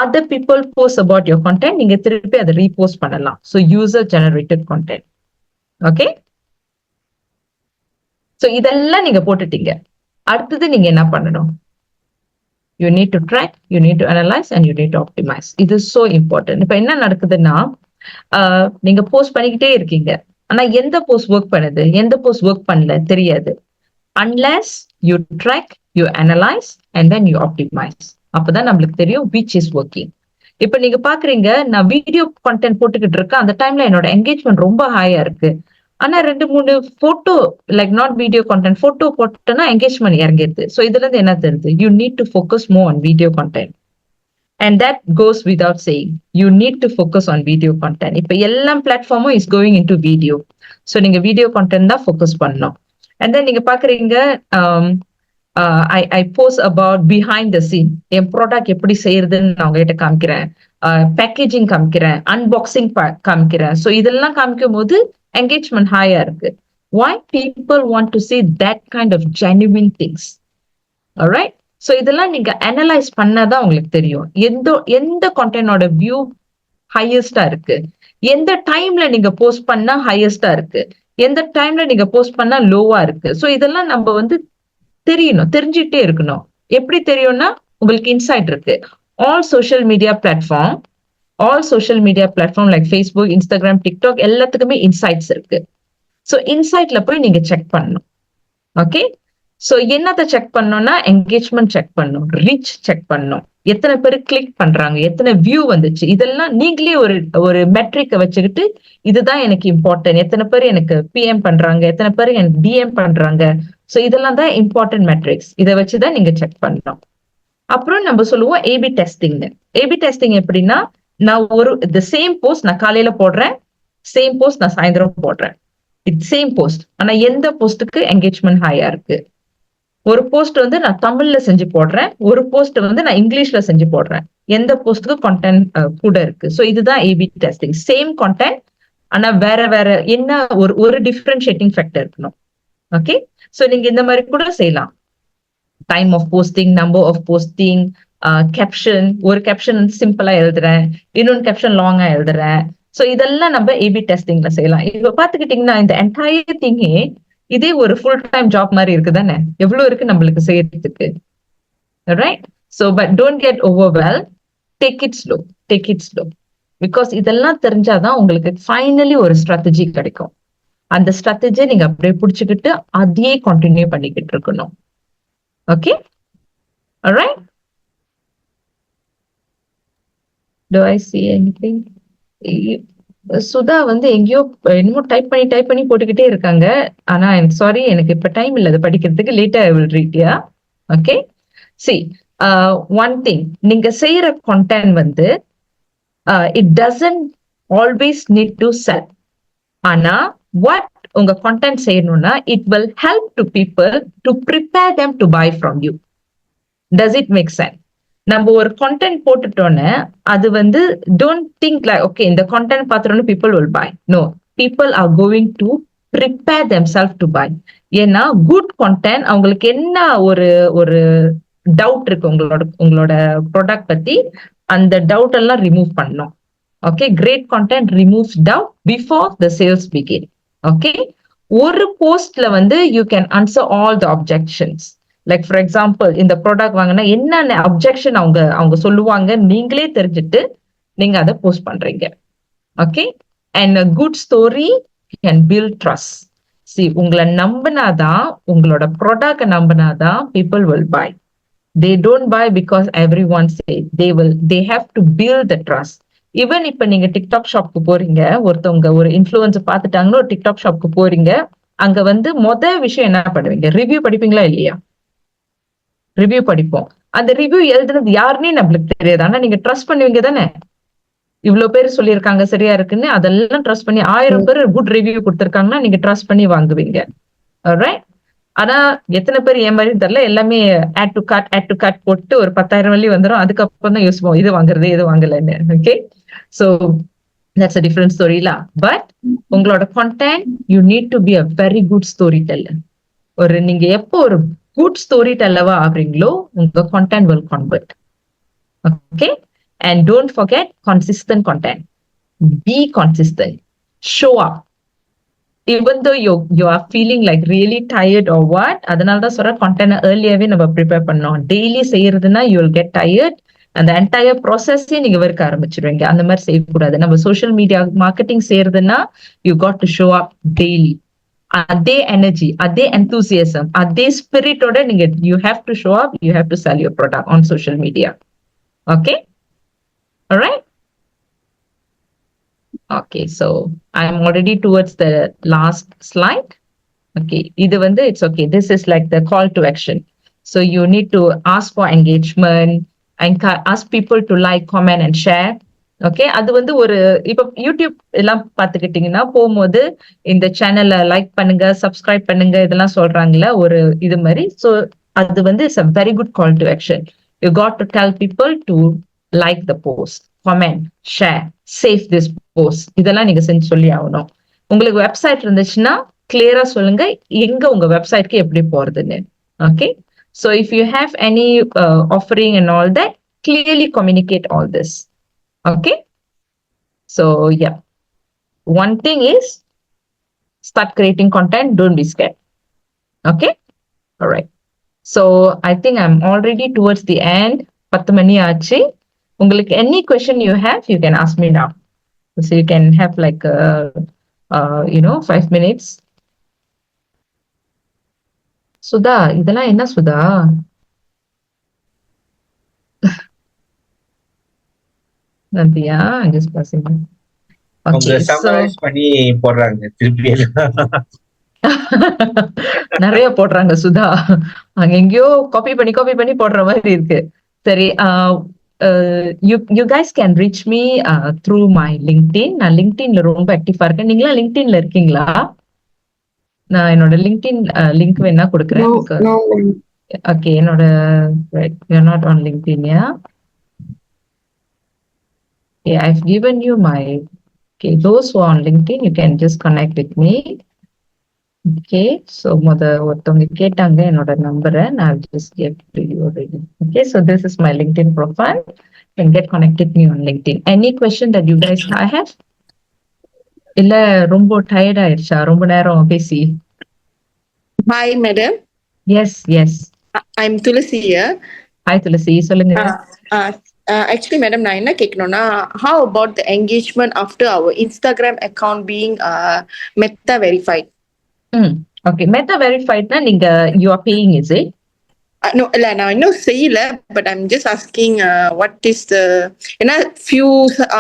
Other people post about your content, நீங்க திருப்பி அதை repost பண்ணலாம். So user generated content. Okay. So இதெல்லாம் நீங்க போட்டுட்டீங்க. அடுத்தது நீங்க என்ன பண்ணணும்? You need to track, you need to analyze and you need to optimize. It is so important. இப்ப என்ன நடக்குதுன்னா நீங்க போஸ்ட் பண்ணிக்கிட்டே இருக்கீங்க. ஆனா எந்த போஸ்ட் ஒர்க் பண்ணுது, எந்த போஸ்ட் ஒர்க் பண்ணல தெரியாது. Unless you track, you analyze and then you optimize. அப்பதான் நம்மளுக்கு தெரியும் which is working. இப்ப நீங்க பாக்குறீங்க நான் வீடியோ கண்டென்ட் போட்டுக்கிட்டு இருக்கேன். அந்த டைம்ல என்னோட என்கேஜ்மெண்ட் ரொம்ப ஹையா இருக்கு. ஆனா 2-3 photo like not video content photo போட்டோன்னா என்கேஜ்மெண்ட் இறங்கிடுது. ஸோ இதுல இருந்து என்ன தெரியுது? You need to focus more on video content. And that goes without saying. You need to focus on video content. இப்ப எல்லா பிளாட்ஃபார்மும் is going into video. So நீங்க வீடியோ கண்டென்ட் தான் ஃபோக்கஸ் பண்ணணும். அண்ட் தென் நீங்க பாக்குறீங்க I post about behind the scene. என் ப்ராடக்ட் எப்படி செய்யறதுன்னு நான் உங்ககிட்ட காமிக்கிறேன், பேக்கேஜிங் காமிக்கிறேன், அன்பாக்சிங் காமிக்கிறேன். ஸோ இதெல்லாம் காமிக்கும் போது engagement higher இருக்கு. Why? People want to see that kind of genuine things. Alright? So இதெல்லாம் நீங்க analyze பண்ணாதான் உங்களுக்கு தெரியும் எந்த content வியூ ஹையஸ்டா இருக்கு, எந்த டைம்ல நீங்க போஸ்ட் பண்ணா ஹையஸ்டா இருக்கு, எந்த டைம்ல நீங்க போஸ்ட் பண்ணா லோவா இருக்கு. ஸோ இதெல்லாம் நம்ம தெரியணும், தெரிஞ்சுட்டே இருக்கணும். எப்படி தெரியும்னா உங்களுக்கு இன்சைட் இருக்கு. All social media platform like Facebook, Instagram, TikTok எல்லாத்துக்குமே இன்சைட்ஸ் இருக்கு. ஸோ இன்சைட்ல போய் நீங்க செக் பண்ணணும். ஓகே. ஸோ என்னத்தை செக் பண்ணணும்னா என்கேஜ்மெண்ட் செக் பண்ணணும், ரீச் செக் பண்ணணும், எத்தனை பேர் கிளிக் பண்றாங்க, எத்தனை வியூ வந்துச்சு. இதெல்லாம் நீங்களே ஒரு மெட்ரிக்கை வச்சுக்கிட்டு இதுதான் எனக்கு இம்பார்ட்டன்ட், எத்தனை பேர் எனக்கு பிஎம் பண்றாங்க, எத்தனை பேர் எனக்கு டிஎம் பண்றாங்க. ஸோ இதெல்லாம் தான் இம்பார்ட்டன்ட் மெட்ரிக்ஸ். இதை வச்சுதான் நீங்க செக் பண்ணணும். அப்புறம் நம்ம சொல்லுவோம் ஏபி டெஸ்டிங். ஏபி டெஸ்டிங் எப்படின்னா நான் the same போஸ்ட் நான் காலையில போடுறேன், சேம் போஸ்ட் நான் சாயந்தரம் போடுறேன். It's same post. ஆனா எந்த போஸ்ட்டுக்கு என்கேஜ்மெண்ட் ஹையா இருக்கு? ஒரு போஸ்ட் நான் தமிழ்ல செஞ்சு போடுறேன், ஒரு போஸ்ட் நான் இங்கிலீஷ்ல செஞ்சு போடுறேன். எந்த போஸ்ட்டுக்கு கண்டென்ட் கூட இருக்கு? ஸோ இதுதான் ஏபி டெஸ்டிங். சேம் கண்டென்ட் ஆனா வேற வேற என்ன ஒரு டிஃபரன்ஷியேட்டிங் ஃபேக்டர் இருக்கணும். ஓகே. ஸோ நீங்க இந்த மாதிரி கூட செய்யலாம். Time of posting, number of posting, caption. ஒரு கேப்ஷன் சிம்பிளா எழுதுறேன், இன்னொன்று கேப்ஷன் லாங்கா எழுதுறேன். ஸோ இதெல்லாம் நம்ம ஏபி டெஸ்டிங்ல செய்யலாம். இப்ப பாத்துக்கிட்டீங்கன்னா இந்த என்டையர் திங்கே இதே ஒரு ஃபுல் டைம் ஜாப் மாதிரி இருக்குதானே? எவ்வளவு இருக்கு நம்மளுக்கு செய்யறதுக்கு. Right? So but don't get overwhelm. Take it slow. Because இதெல்லாம் தெரிஞ்சாதான் உங்களுக்கு ஃபைனலி ஒரு ஸ்ட்ராட்டஜி கிடைக்கும். அந்த ஸ்ட்ராட்டஜியை நீங்க அப்படியே பிடிச்சுக்கிட்டு அதையே கண்டினியூ பண்ணிக்கிட்டு இருக்கணும். Okay. alright? Do I see anything? Sudha எங்கேயோ என்னமோ டைப் பண்ணி போட்டுக்கிட்டே இருக்காங்க. ஆனா சாரி, எனக்கு இப்ப டைம் இல்லை அது படிக்கிறதுக்கு. லேட்டா I will read. Yeah, okay. See, one thing, நீங்க செய்யற content it doesn't always need to sell. ஆனா what உங்க content செய்யணும்னா it will help to people to prepare them to buy from you. Does it make sense? நம்ம ஒரு content போட்டுட்டோன்னு அது don't think like okay இந்த content பார்த்துட்டோன்னு people will buy. No, people are going to prepare themselves to buy. ஏன்னா good content அவங்களுக்கு என்ன ஒரு டவுட் இருக்கு உங்களோட ப்ராடக்ட் பத்தி, அந்த டவுட் எல்லாம் ரிமூவ் பண்ணணும். Okay. Great content removes doubt before the sales begin. Okay. ஒரு போஸ்ட்ல you can answer all the objections. Like for example இந்த ப்ராடக்ட் வாங்கினா என்னென்ன அப்ஜெக்ஷன் அவங்க சொல்லுவாங்க நீங்களே தெரிஞ்சுட்டு நீங்க அதை போஸ்ட் பண்றீங்க. Okay. And a good story can build trust. See, உங்களை நம்பினாதான், உங்களோட product நம்பினாதான் people will buy. They don't buy because everyone say. They have to build the trust. Even இப்ப நீங்க டிக்டாக் ஷாப்க்கு போறீங்க, ஒருத்தவங்க ஒரு இன்ஃபுளுன்ஸ் பாத்துட்டாங்கன்னா ஒரு டிக்டாக் ஷாப்க்கு போறீங்க, அங்க வந்து விஷயம் என்ன பண்ணுவீங்க? ரிவ்யூ படிப்பீங்களா இல்லையா? ரிவ்யூ படிப்போம். அந்த ரிவ்யூ எழுதுனது யாருன்னே நம்மளுக்கு தெரியாது, ஆனா நீங்க ட்ரஸ்ட் பண்ணுவீங்க தானே? இவ்வளவு பேர் சொல்லியிருக்காங்க சரியா இருக்குன்னு, அதெல்லாம் ட்ரஸ்ட் பண்ணி 1000 பேர் குட் ரிவ்யூ கொடுத்திருக்காங்கன்னா நீங்க ட்ரஸ்ட் பண்ணி வாங்குவீங்க. ரைட்? ஆனா எத்தனை பேர் ஏன் மாதிரி தெரியல, எல்லாமே ஆட் டு கார்ட் போட்டு ஒரு 10,000 வழி வந்துடும். அதுக்கப்புறம் தான் யோசிப்போம் இது வாங்குறது இது வாங்கலன்னு. Okay, so that's a different story la. But உங்களோட content you need to be a very good storyteller. ஒரு நீங்க எப்போ ஒரு குட் ஸ்டோரி டெல்லவா ஆகுறீங்களோ உங்க content will convert. Okay, and don't forget consistent content. Be consistent, show up even though you are feeling like really tired or what. அதனால தான் சொல்ற content earlyவே நம்ம ப்ரிப்பேர் பண்ணோம். டெய்லி செய்யறதுன்னா you will get tired. அந்த என்டையர் ப்ராசஸே நீங்க வெறுக்க ஆரம்பிச்சிருவீங்க. அந்த மாதிரி செய்யக்கூடாது. நம்ம சோஷியல் மீடியா மார்க்கெட்டிங் செய்யறதுன்னா you got to show up daily. அதே எனர்ஜி, அதே எந்தூசியசம், அதே ஸ்பிரிட்டோட நீங்க you have to show up, you have to sell your product on social media. Okay, alright. Okay, so I'm already towards the last slide. Okay, இது வந்து it's okay. This is like the call to action. So you need to ask for engagement and ask people to like, comment and share. Okay, அது வந்து ஒரு இப்ப யூடியூப் எல்லாம் பாத்துக்கிட்டீங்கன்னா போகும்போது இந்த சேனலை லைக் பண்ணுங்க, சப்ஸ்கிரைப் பண்ணுங்க இதெல்லாம் சொல்றாங்கல்ல ஒரு இது மாதிரி. ஸோ அது வந்து it's a very good call to action. You got to tell people to like the post, comment, share, save this post. இதெல்லாம் நீங்க செஞ்சு சொல்லி ஆகணும். உங்களுக்கு வெப்சைட் இருந்துச்சுன்னா கிளியரா சொல்லுங்க எங்க உங்க வெப்சைட்க்கு எப்படி போறதுன்னு. Okay, so if you have any offering and all that, clearly communicate all this. Okay, so yeah, one thing is start creating content, don't be scared. Okay, all right, so I think I'm already towards the end. 10 மணி ஆச்சு. உங்களுக்கு any question you have, you can ask me now. So you can have like 5 minutes. Sudha, இதெல்லாம் என்ன சுதா? நந்தியா, I'm just passing. அவங்க சம்மரைஸ் பண்ணி போடுறாங்க திருப்பி. நிறைய போடுறாங்க சுதா, அங்க எங்கேயோ காப்பி பண்ணி போடுற மாதிரி இருக்கு. சரி, you guys can reach me through my LinkedIn. நான் LinkedInல ரொம்ப ஆக்டிவா இருக்கேன். நீங்களா LinkedInல இருக்கீங்களா? நான் என்னோட LinkedIn லிங்க் வேணா கொடுக்குறேன். ஓகே, என்னோட you're not on LinkedIn, yeah? Okay, I've given you my, okay, those who are on LinkedIn, you can just connect with me. Okay, so ஒருத்தவங்க கேட்டாங்க என்னோட நம்பரை, நான் just give to you already. Okay, so this is my LinkedIn profile. You can get connected me on LinkedIn. Any question that you guys have? இல்ல ரொம்ப டயர்ட் ஆயிடுச்சா ரொம்ப நேரம் பேசி? Hi, madam. Yes. I'm Tulasi here. Hi Tulasi, சொல்லுங்க. Actually, madam, நான் என்ன கேட்கணும்னா, how about the engagement after our Instagram account being Meta verified? Okay, Meta verified na நீங்க you are paying, is it? No, இல்ல நான் இன்னும் செய்யல, but I'm just asking what is the, ஏன்னா few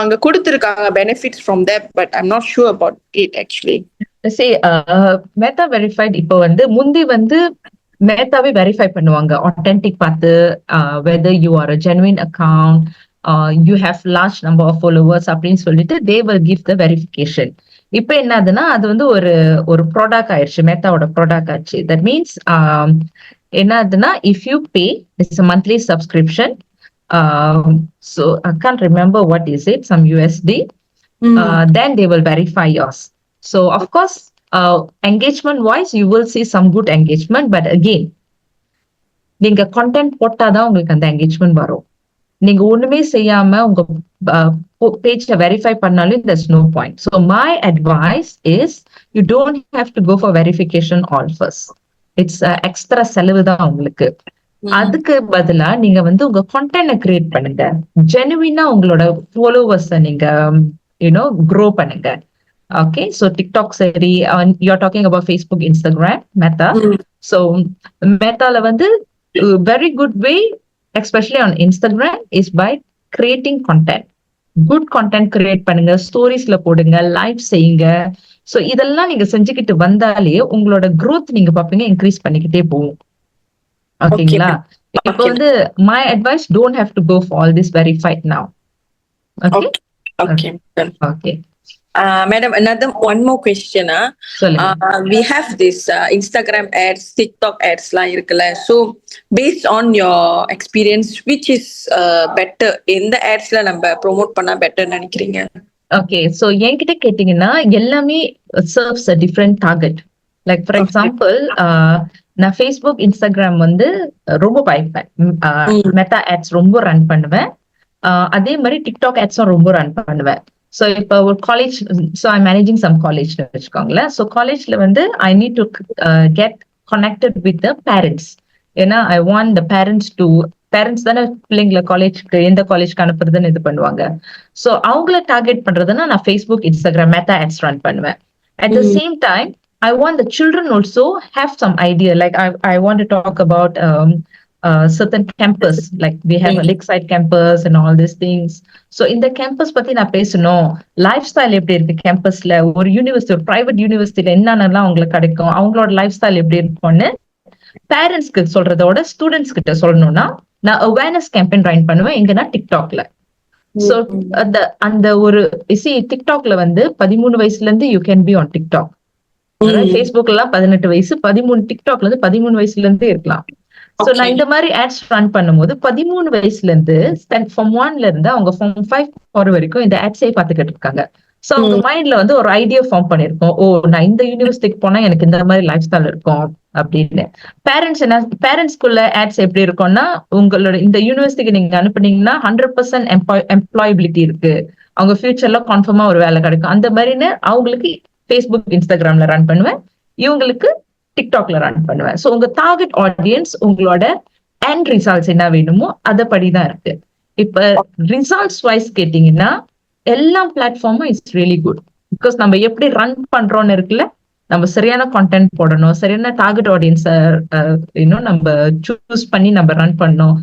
அங்க கொடுத்திருக்காங்க benefits from that, but I'm not sure about it actually. See, Meta verified இப்போ வந்து முந்தி வந்து மேத்தாவே வெரிஃபை பண்ணுவாங்க ஆத்தென்டிக் பார்த்து, whether you are a genuine account, you have large number of followers அப்படின்னு சொல்லிட்டு they will give the verification. இப்ப என்னதுன்னா அது வந்து ஒரு ப்ராடக்ட் ஆயிடுச்சு, மேத்தாவோட ப்ராடக்ட் ஆயிடுச்சு. தட் மீன்ஸ் என்னதுன்னா if you pay, it's a monthly subscription, so I can't remember what is it, some USD, then they will verify yours. So of course, engagement wise you will see some good engagement, but again நீங்க content போட்டாதான் உங்களுக்கு அந்த engagement வரும். நீங்க ஒண்ணுமே செய்யாம உங்க பேஜ்ல வெரிஃபை பண்ணாலும் there's no point. So my advice is you don't have to go for verification all first. It's extra செலவு தான் உங்களுக்கு. அதுக்கு பதிலா நீங்க வந்து உங்க content கிரியேட் பண்ணுங்க, ஜெனுவினா உங்களோட ஃபாலோவர்ஸ நீங்க grow பண்ணுங்க. Okay, so TikTok சரி, you're talking about Facebook, Instagram, Meta. So Metaல வந்து very good way especially on Instagram is by creating content. Good content create பண்ணுங்க, ஸ்டோரிஸ்ல போடுங்க, லைவ் செய்யுங்க. ஸோ இதெல்லாம் நீங்க செஞ்சுக்கிட்டு வந்தாலே உங்களோட growth நீங்க பாப்பீங்க இன்க்ரீஸ் பண்ணிக்கிட்டே போகும். ஓகேங்களா? இப்போ வந்து my advice, don't have to go for all this verified now. Okay Okay. Okay Madam, one more question. சொல்லுங்க. We have this Instagram ads, TikTok ads லாம் இருக்குல்ல. So based on your experience, which is better? எந்த adsல நம்ம promote பண்ணா better நினைக்கிறீங்க? ஓகே, ஸோ என்கிட்ட கேட்டீங்கன்னா எல்லாமே serves a different target. Like for example, நான் ஃபேஸ்புக், இன்ஸ்டாகிராம் வந்து ரொம்ப பாய்ப்பேன். மெட்டா ஆட்ஸ் ரொம்ப ரன் பண்ணுவேன். அதே மாதிரி டிக்டாக் ஆட்ஸும் ரொம்ப ரன் பண்ணுவேன். ஸோ இப்போ ஒரு college, so I managing some college வச்சுக்கோங்களேன். ஸோ காலேஜ்ல வந்து I need to get connected with the parents. ஏன்னா ஐ வாண்ட் த பேரண்ட்ஸ் தானே பிள்ளைங்களை காலேஜ்க்கு எந்த காலேஜ்க்கு அனுப்புறதுன்னு இது பண்ணுவாங்க. ஸோ அவங்கள டார்கெட் பண்றதுன்னா நான் Facebook, Instagram, Meta ads run பண்ணுவேன். At the same time, I want the children also have some idea. Like I want to talk about certain campus, like we have a Lakeside campus and all these things. So in the campus பத்தி நான் பேசணும், லைஃப் ஸ்டைல் எப்படி இருக்கு கேம்பஸ்ல, ஒரு யூனிவர்சிட்டி, ஒரு பிரைவேட் யூனிவர்சிட்டியில என்னென்னலாம் அவங்களுக்கு கிடைக்கும், அவங்களோட லைஃப் ஸ்டைல் எப்படி இருக்கும்னு பேரண்ட்ஸ்க்கு சொல்றதோட ஸ்டூடெண்ட்ஸ் கிட்ட சொல்லணும்னா நான் அவேர்னஸ் கேம்பெயின் ரன் பண்ணுவேன். எங்கன்னா டிக்டாக்ல. சோ அந்த ஒரு டிக்டாக்ல வந்து 13 வயசுல இருந்து you can be on TikTok. ஃபேஸ்புக்ல எல்லாம் 18 வயசு, 13 டிக்டாக்ல இருந்து 13 வயசுல இருந்து இருக்கலாம். சோ நான் இந்த மாதிரி ஆட்ஸ் ரன் பண்ணும்போது 13 வயசுல இருந்து ஃபார்ம் 1ல இருந்து அவங்க ஃபார்ம் 5 போற வரைக்கும் இந்த ஆட்ஸே பாத்துக்கிட்டு இருக்காங்க. சோ அவங்க மைண்ட்ல வந்து ஒரு ஐடியா ஃபார்ம் பண்ணிருக்கோம், ஓ நான் இந்த யூனிவர்சிட்டிக்கு போனா எனக்கு இந்த மாதிரி லைஃப் ஸ்டைல் இருக்கும் அப்படின்னு. பேரண்ட்ஸ்குள்ள ஆட்ஸ் எப்படி இருக்கும்னா, உங்களோட இந்த யூனிவர்சிட்டிக்கு நீங்க அனுப்புனீங்கன்னா 100% எம்ப்ளாயபிலிட்டி இருக்கு, அவங்க ஃபியூச்சர்ல கன்ஃபார்மா ஒரு வேலை கிடைக்கும், அந்த மாதிரின்னு அவங்களுக்கு ஃபேஸ்புக், இன்ஸ்டாகிராம்ல ரன் பண்ணுவேன், இவங்களுக்கு டிக்டாக்ல ரன் பண்ணுவேன். ஸோ உங்க டார்கெட் ஆடியன்ஸ், உங்களோட எண்ட் ரிசல்ட்ஸ் என்ன வேணுமோ அதை படிதான் இருக்கு. இப்ப ரிசல்ட்ஸ் வைஸ் கேட்டீங்கன்னா எல்லா பிளாட்ஃபார்மும் இட்ஸ் ரியலி குட். பிகாஸ் நம்ம எப்படி ரன் பண்றோம்னு இருக்குல்ல, நம்ம சரியான கான்டென்ட் போடணும், சரியான டார்கெட் ஆடியன்ஸை இன்னும் நம்ம சூஸ் பண்ணி நம்ம ரன் பண்ணணும்,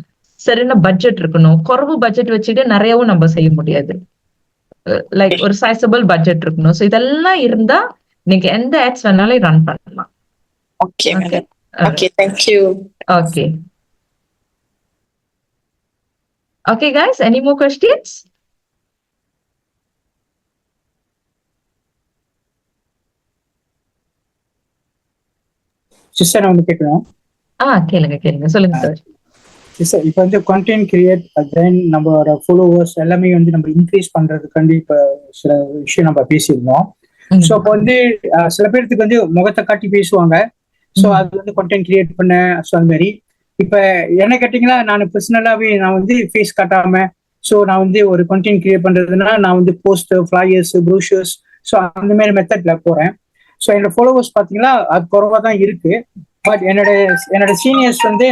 சரியான பட்ஜெட் இருக்கணும். குறைவு பட்ஜெட் வச்சுட்டு நிறையவும் நம்ம செய்ய முடியாது, லைக் ஒரு சைசபிள் பட்ஜெட் இருக்கணும். ஸோ இதெல்லாம் இருந்தா நீங்க எந்த ஆட்ஸ் வேணாலும் ரன் பண்ணலாம். Okay, madam. Okay, thank you. Okay. Okay, guys, any more questions? Sister நான் வந்து கேட்கணும். கேளுங்க சொல்லுங்க சார். சிஸ்டர் இப்போ வந்து கண்டென்ட் கிரியேட், தென் நம்மளோட ஃபாலோவர்ஸ் எல்லாமே வந்து நம்ம இன்க்ரீஸ் பண்றதுக்காண்டி இப்போ சில விஷயம் நம்ம பேசியிருந்தோம். ஸோ அப்போ வந்து சில பேருக்கு வந்து முகத்தை காட்டி பேசுவாங்க, ஸோ அது வந்து கண்டென்ட் கிரியேட் பண்ண. ஸோ அந்த மாதிரி இப்போ என்ன கேட்டீங்கன்னா, நான் பர்சனலாவே நான் வந்து ஃபேஸ் காட்டாம, ஸோ நான் வந்து ஒரு கண்டென்ட் கிரியேட் பண்றதுன்னா நான் வந்து போஸ்டர், ஃபிளையர்ஸ், ப்ரூஷர்ஸ், ஸோ அந்த மாதிரி மெத்தட்ல போறேன். ஸோ என்னோட ஃபாலோவர்ஸ் பார்த்தீங்கன்னா அது குறைவா தான் இருக்கு. பட் என்னோட சீனியர்ஸ் வந்து,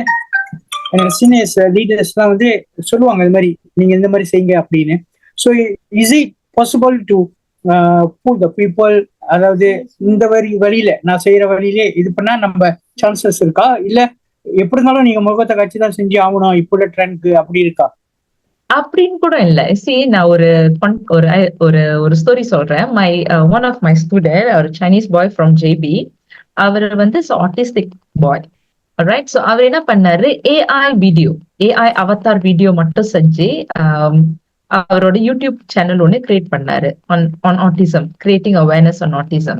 என்னோட சீனியர்ஸ் லீடர்ஸ்லாம் வந்து சொல்லுவாங்க இது மாதிரி நீங்க இந்த மாதிரி செய்யுங்க அப்படின்னு. So is it possible to pull the people, அதாவது இந்த வழியில நான் செய்யற வழியிலே இது பண்ணா நம்ம சான்சஸ் இருக்கா, இல்ல எப்படி இருந்தாலும் நீங்க முகத்தை காட்சி தான் செஞ்சு ஆகணும் இப்போ உள்ள ட்ரெண்ட்க்கு அப்படி இருக்கா? அப்படின்னு கூட இல்ல. நான் ஒரு ஸ்டோரி சொல்றேன். ஒன் ஆஃப் மை ஸ்டூடெண்ட், ஒரு சைனீஸ் பாய் ஃப்ரம் ஜேபி, அவர் வந்து ஆட்டிஸ்டிக் பாய், ரைட். ஸோ அவர் என்ன பண்ணாரு, ஏஐ அவதார் வீடியோ மட்டும் செஞ்சு அவரோட யூடியூப் சேனல் ஒன்று கிரியேட் பண்ணாரு on autism, creating awareness on autism.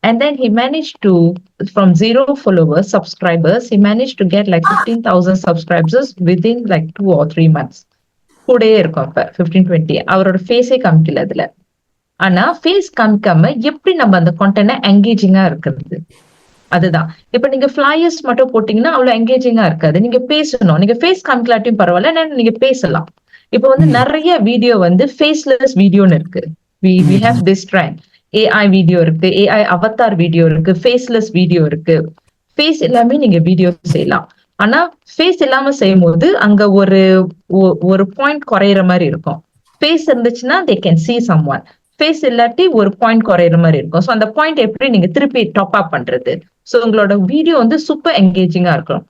And then he managed to, from 0 followers, subscribers, he managed to get like 15,000 subscribers within like 2 or 3 months. கூடயே இருக்கும் அப்ப 15-20. அவரோட ஃபேஸே காமிக்கல அதுல. ஆனா ஃபேஸ் காமிக்காம எப்படி நம்ம அந்த கான்டென்ட் என்கேஜிங்கா இருக்கிறது, அதுதான். இப்ப நீங்க ஃபிளையர்ஸ் மட்டும் போட்டீங்கன்னா அவ்வளவு என்கேஜிங்கா இருக்காது. நீங்க பேசணும், நீங்க ஃபேஸ் காமிக்கலாட்டியும் பரவாயில்ல, நீங்க பேசலாம். இப்ப வந்து நிறைய வீடியோ வந்து ஃபேஸ்லெஸ் வீடியோன்னு இருக்கு. we have this trend. AI video இருக்கு, ஏஐ அவதார் வீடியோ இருக்கு, ஃபேஸ்லெஸ் வீடியோ இருக்கு. ஃபேஸ் எல்லாமே நீங்க வீடியோ செய்யலாம். ஆனா ஃபேஸ் இல்லாம செய்யும் போது அங்க ஒரு பாயிண்ட் குறையிற மாதிரி இருக்கும். ஃபேஸ் இருந்துச்சுன்னா they can see someone. Face இல்லாட்டி ஒரு பாயிண்ட் குறையிற மாதிரி இருக்கும். ஸோ அந்த பாயிண்ட் எப்படி நீங்க திருப்பி டாப் அப் பண்றது? ஸோ உங்களோட வீடியோ வந்து சூப்பர் என்கேஜிங்கா இருக்கும்.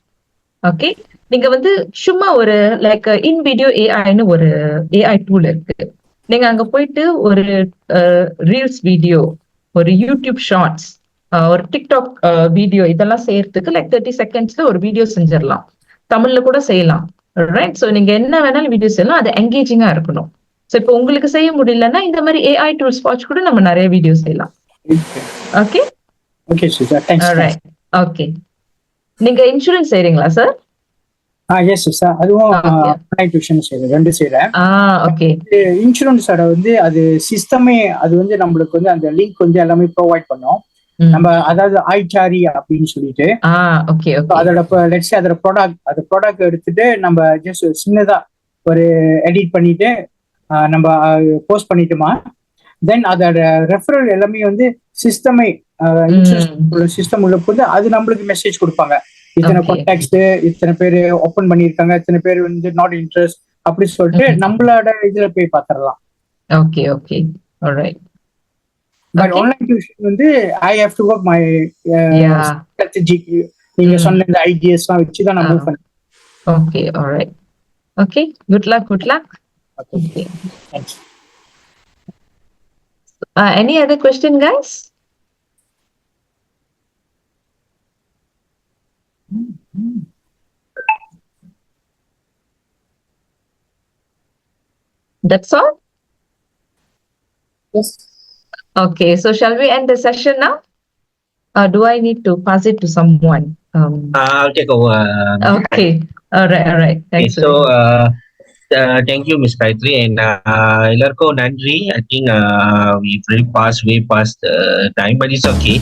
ஓகே, நீங்க வந்து சும்மா ஒரு லைக் இன் வீடியோ ஏஐன்னு ஒரு ஏஐ டூல் இருக்கு. நீங்க அங்க போயிட்டு ஒரு ரீல்ஸ் வீடியோ, ஒரு யூடியூப் ஷார்ட்ஸ், ஒரு டிக்டாக் வீடியோ இதெல்லாம் செய்யறதுக்கு லைக் 30 செகண்ட்ஸ்ல ஒரு வீடியோ செஞ்சிடலாம். தமிழ்ல கூட செய்யலாம். ரைட். ஸோ நீங்க என்ன வேணாலும் வீடியோ செய்யலாம், அது என்கேஜிங்கா இருக்கணும். ஸோ இப்போ உங்களுக்கு செய்ய முடியலன்னா இந்த மாதிரி ஏஐ டூல்ஸ் வாட்ச் கூட நம்ம நிறைய வீடியோ செய்யலாம். Okay okay sir, thanks. Right. Okay. நீங்க இன்சூரன்ஸ் செய்றீங்களா சார்? எஸ் சார், அதுவும் ஆன்லைன் டியூஷன் செய்யறேன், 2 செய்யறேன். ஓகே. இன்சூரன்ஸோட வந்து அது சிஸ்டமே அது வந்து நம்மளுக்கு வந்து அந்த லிங்க் வந்து எல்லாமே ப்ரொவைட் பண்ணோம். நம்ம அதாவது ஐச்சாரி அப்படின்னு சொல்லிட்டு ஓகே அதோட லெட்ஸ் அதோட ப்ராடக்ட் எடுத்துட்டு நம்ம ஜஸ்ட் சின்னதா ஒரு எடிட் பண்ணிட்டு நம்ம போஸ்ட் பண்ணிட்டோமா, தென் அதோட ரெஃபரல் எல்லாமே வந்து சிஸ்டமே இன்சூரன்ஸ் சிஸ்டம் உள்ள போது அது நம்மளுக்கு மெசேஜ் கொடுப்பாங்க. இத்தனை கான்டாக்ட்ஸ், இத்தனை பேர் ஓபன் பண்ணிருக்காங்க, இத்தனை பேர் வந்து நாட் இன்ட்ரெஸ்ட் அப்படி சொல்லிட்டு நம்மளோட இதுல போய் பாத்திரலாம். Okay okay alright. But online tuition வந்து I have to work my strategy. நீங்க சொன்ன இந்த ஐடியாஸ்லாம் வச்சு தான் நான் மூவ் பண்ணேன். Okay alright. Okay, good luck. Okay, thanks. Any other question, guys? That's all? Yes. Okay, so shall we end the session now? Do I need to pass it to someone? I'll take over. Okay, all right. Thanks. Okay, so thank you, Miss Gayatri, and எல்லாருக்கும் நன்றி. I think we've really way past the time, but it's okay.